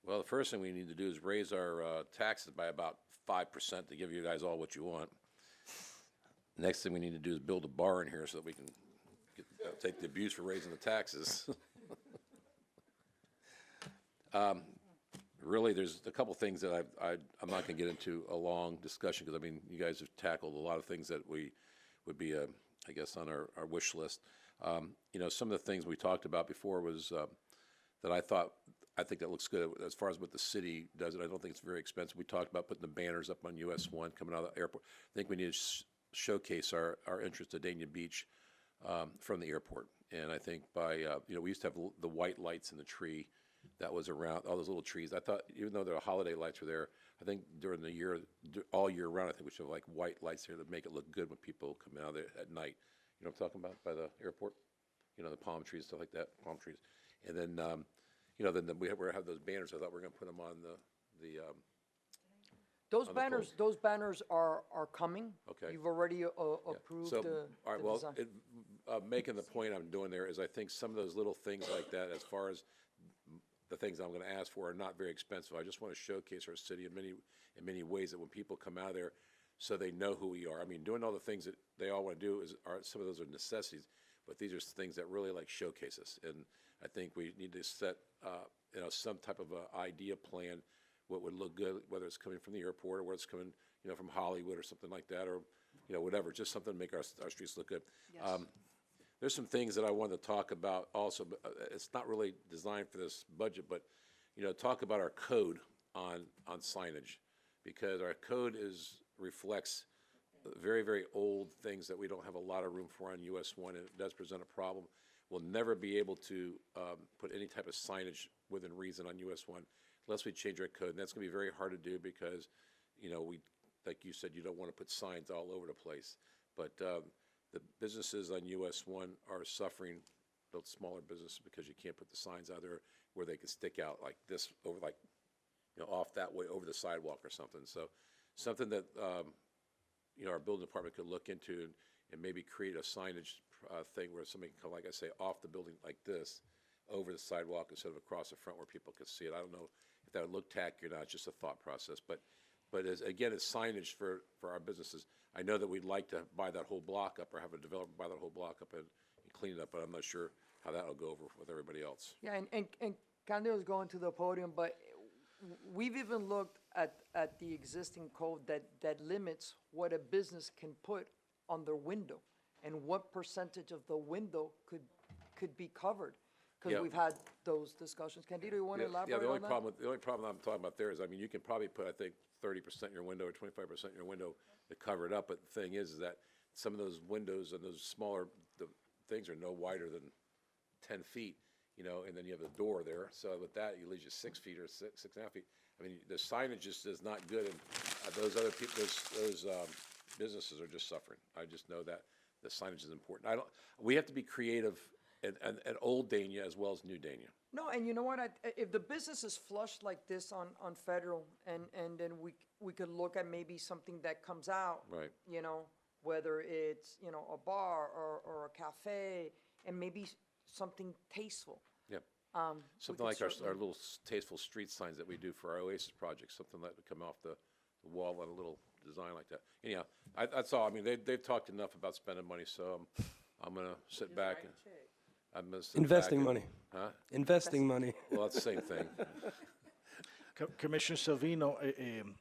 Well, the first thing we need to do is raise our taxes by about 5% to give you guys all what you want. Next thing we need to do is build a bar in here so that we can take the abuse for raising the taxes. Really, there's a couple things that I'm not going to get into a long discussion because, I mean, you guys have tackled a lot of things that we would be, I guess, on our wish list. Some of the things we talked about before was that I think that looks good as far as what the city does it. I don't think it's very expensive. We talked about putting the banners up on US 1 coming out of the airport. I think we need to showcase our interest at Dania Beach from the airport. And I think by, we used to have the white lights in the tree that was around, all those little trees. I thought, even though the holiday lights were there, I think during the year, all year round, I think we should have like white lights there that make it look good when people come out of there at night. You know what I'm talking about, by the airport? The palm trees, stuff like that, palm trees. And then, then we have those banners. I thought we were going to put them on the Those on the banners, those banners are coming. Okay. You've already Yeah. approved So, the all right, the well, design. making the point I'm doing there is I think some of those little things like that, as far as the things I'm going to ask for, are not very expensive. I just want to showcase our city in many ways that when people come out of there, so they know who we are. I mean, doing all the things that they all want to do are some of those are necessities, but these are things that really showcase us. And I think we need to set some type of a idea plan, what would look good, whether it's coming from the airport or whether it's coming from Hollywood or something like that, or whatever, just something to make our streets look good. There's some things that I wanted to talk about also, but it's not really designed for this budget, but talk about our code on signage, because our code reflects very, very old things that we don't have a lot of room for on US 1, and it does present a problem. We'll never be able to put any type of signage within reason on US 1 unless we change our code. And that's gonna be very hard to do because, you know, like you said, you don't wanna put signs all over the place. But, the businesses on US 1 are suffering, the smaller businesses, because you can't put the signs out there where they can stick out like this, over like, you know, off that way, over the sidewalk or something. So something that, you know, our building department could look into and maybe create a signage thing where somebody can come, like I say, off the building like this, over the sidewalk instead of across the front where people could see it. I don't know if that would look tacky or not, it's just a thought process. But as, again, it's signage for our businesses. I know that we'd like to buy that whole block up or have a developer buy that whole block up and clean it up, but I'm not sure how that'll go over with everybody else. Yeah, and Candido's going to the podium, but we've even looked at the existing code that limits what a business can put on their window and what percentage of the window could be covered. Because Yeah. we've had those discussions. Candido, you want to elaborate the only on that? problem, the only problem I'm talking about there is, I mean, you can probably put, I think, 30% in your window or 25% in your window to cover it up, but the thing is that some of those windows and those smaller, the things are no wider than 10 feet, you know, and then you have a door there, so with that, you lose you 6 feet or 6.5 feet. I mean, the signage just is not good, and those other people, those businesses are just suffering. I just know that the signage is important. We have to be creative at Old Dania as well as New Dania. No, and you know what? If the business is flushed like this on Federal, and then we could look at maybe something that comes out. Right. You know, whether it's, you know, a bar or a cafe, and maybe something tasteful. Yep. We Something could like our certainly- little tasteful street signs that we do for our Oasis project, something that would come off the wall on a little design like that. Anyhow, that's all. I mean, they've talked enough about spending money, so I'm gonna sit back and. I'm gonna sit back Investing and- money. Huh? Investing money. Well, that's the same thing. Commissioner Salvino,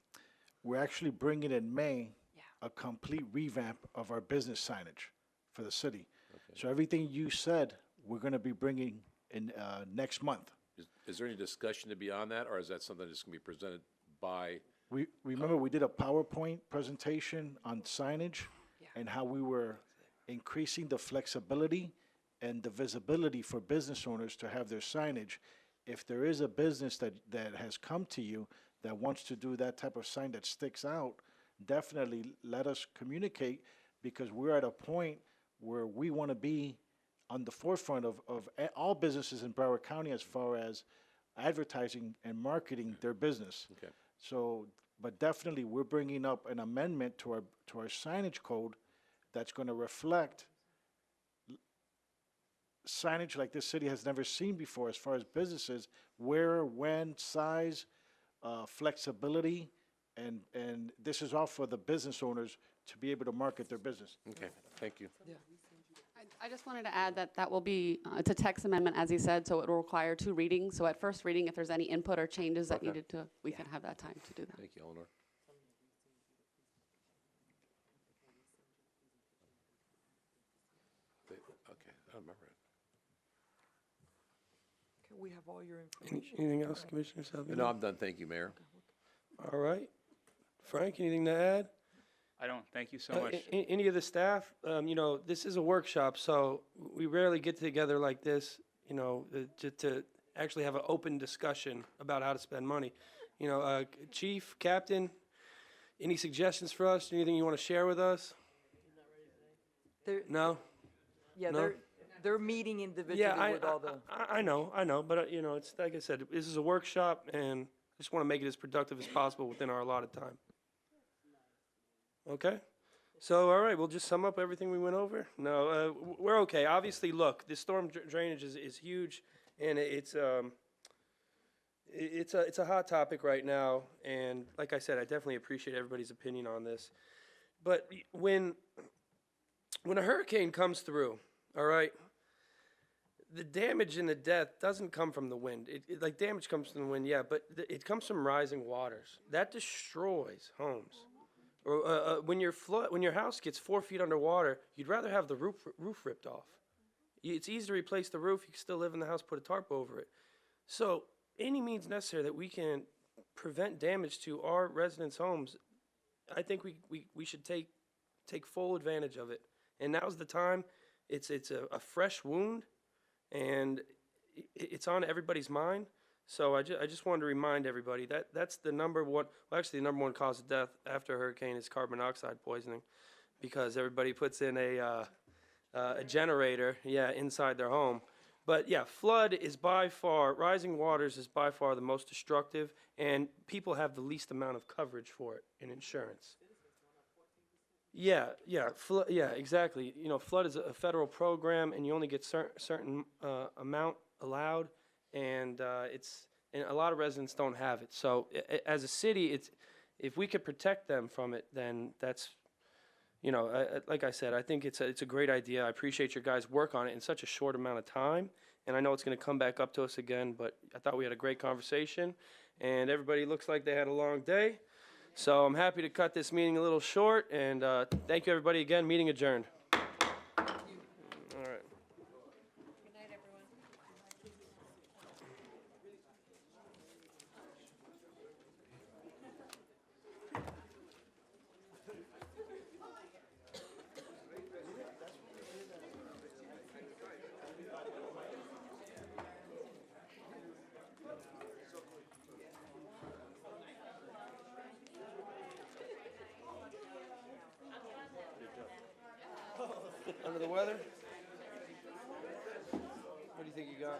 we're actually bringing in May a complete revamp of our business signage for the city. So everything you said, we're going to be bringing in next month. Is there any discussion to be on that, or is that something that's gonna be presented by? We remember we did a PowerPoint presentation on signage and how we were increasing the flexibility and the visibility for business owners to have their signage. If there is a business that has come to you that wants to do that type of sign that sticks out, definitely let us communicate, because we're at a point where we want to be on the forefront of all businesses in Broward County as far as advertising and marketing their business. Okay. So, but definitely, we're bringing up an amendment to our signage code that's going to reflect signage like this city has never seen before as far as businesses, where, when, size, flexibility, and this is all for the business owners to be able to market their business. Okay, thank you. I just wanted to add that will be, it's a text amendment, as he said, so it will require 2 readings. So at first reading, if there's any input or changes that Okay. needed to, we can have that time to do that. Thank you, Eleanor. Okay, I don't remember it. Okay, we have all your information. Anything else, Commissioner Salvino? No, I'm done, thank you, Mayor. All right. Frank, anything to add? I don't, thank you so much. Any of the staff, you know, this is a workshop, so we rarely get together like this, you know, to actually have an open discussion about how to spend money. You know, Chief, Captain, any suggestions for us? Anything you want to share with us? They're- No? Yeah, No? they're meeting individually Yeah, with all the. I know, but, you know, it's, like I said, this is a workshop, and I just want to make it as productive as possible within our allotted time. Okay? So, all right, we'll just sum up everything we went over. No, we're okay. Obviously, look, this storm drainage is huge, and it's a hot topic right now. And like I said, I definitely appreciate everybody's opinion on this. But when a hurricane comes through, all right, the damage and the death doesn't come from the wind. Like, damage comes from the wind, yeah, but it comes from rising waters. That destroys homes. Or when your house gets 4 feet underwater, you'd rather have the roof ripped off. It's easy to replace the roof. You can still live in the house, put a tarp over it. So any means necessary that we can prevent damage to our residents' homes, I think we should take full advantage of it. And now's the time. It's a fresh wound, and it's on everybody's mind. So I just wanted to remind everybody that that's the number one, well, actually the number one cause of death after a hurricane is carbon monoxide poisoning, because everybody puts in a generator, yeah, inside their home. But yeah, flood is by far, rising waters is by far the most destructive, and people have the least amount of coverage for it in insurance. Yeah, yeah, exactly. You know, flood is a federal program, and you only get certain amount allowed, and and a lot of residents don't have it. So as a city, if we could protect them from it, then that's, you know, like I said, I think it's a great idea. I appreciate your guys' work on it in such a short amount of time, and I know it's going to come back up to us again. But I thought we had a great conversation, and everybody looks like they had a long day. So I'm happy to cut this meeting a little short, and thank you, everybody, again. Meeting adjourned. All right. Good night, everyone. Under the weather? What do you think you got?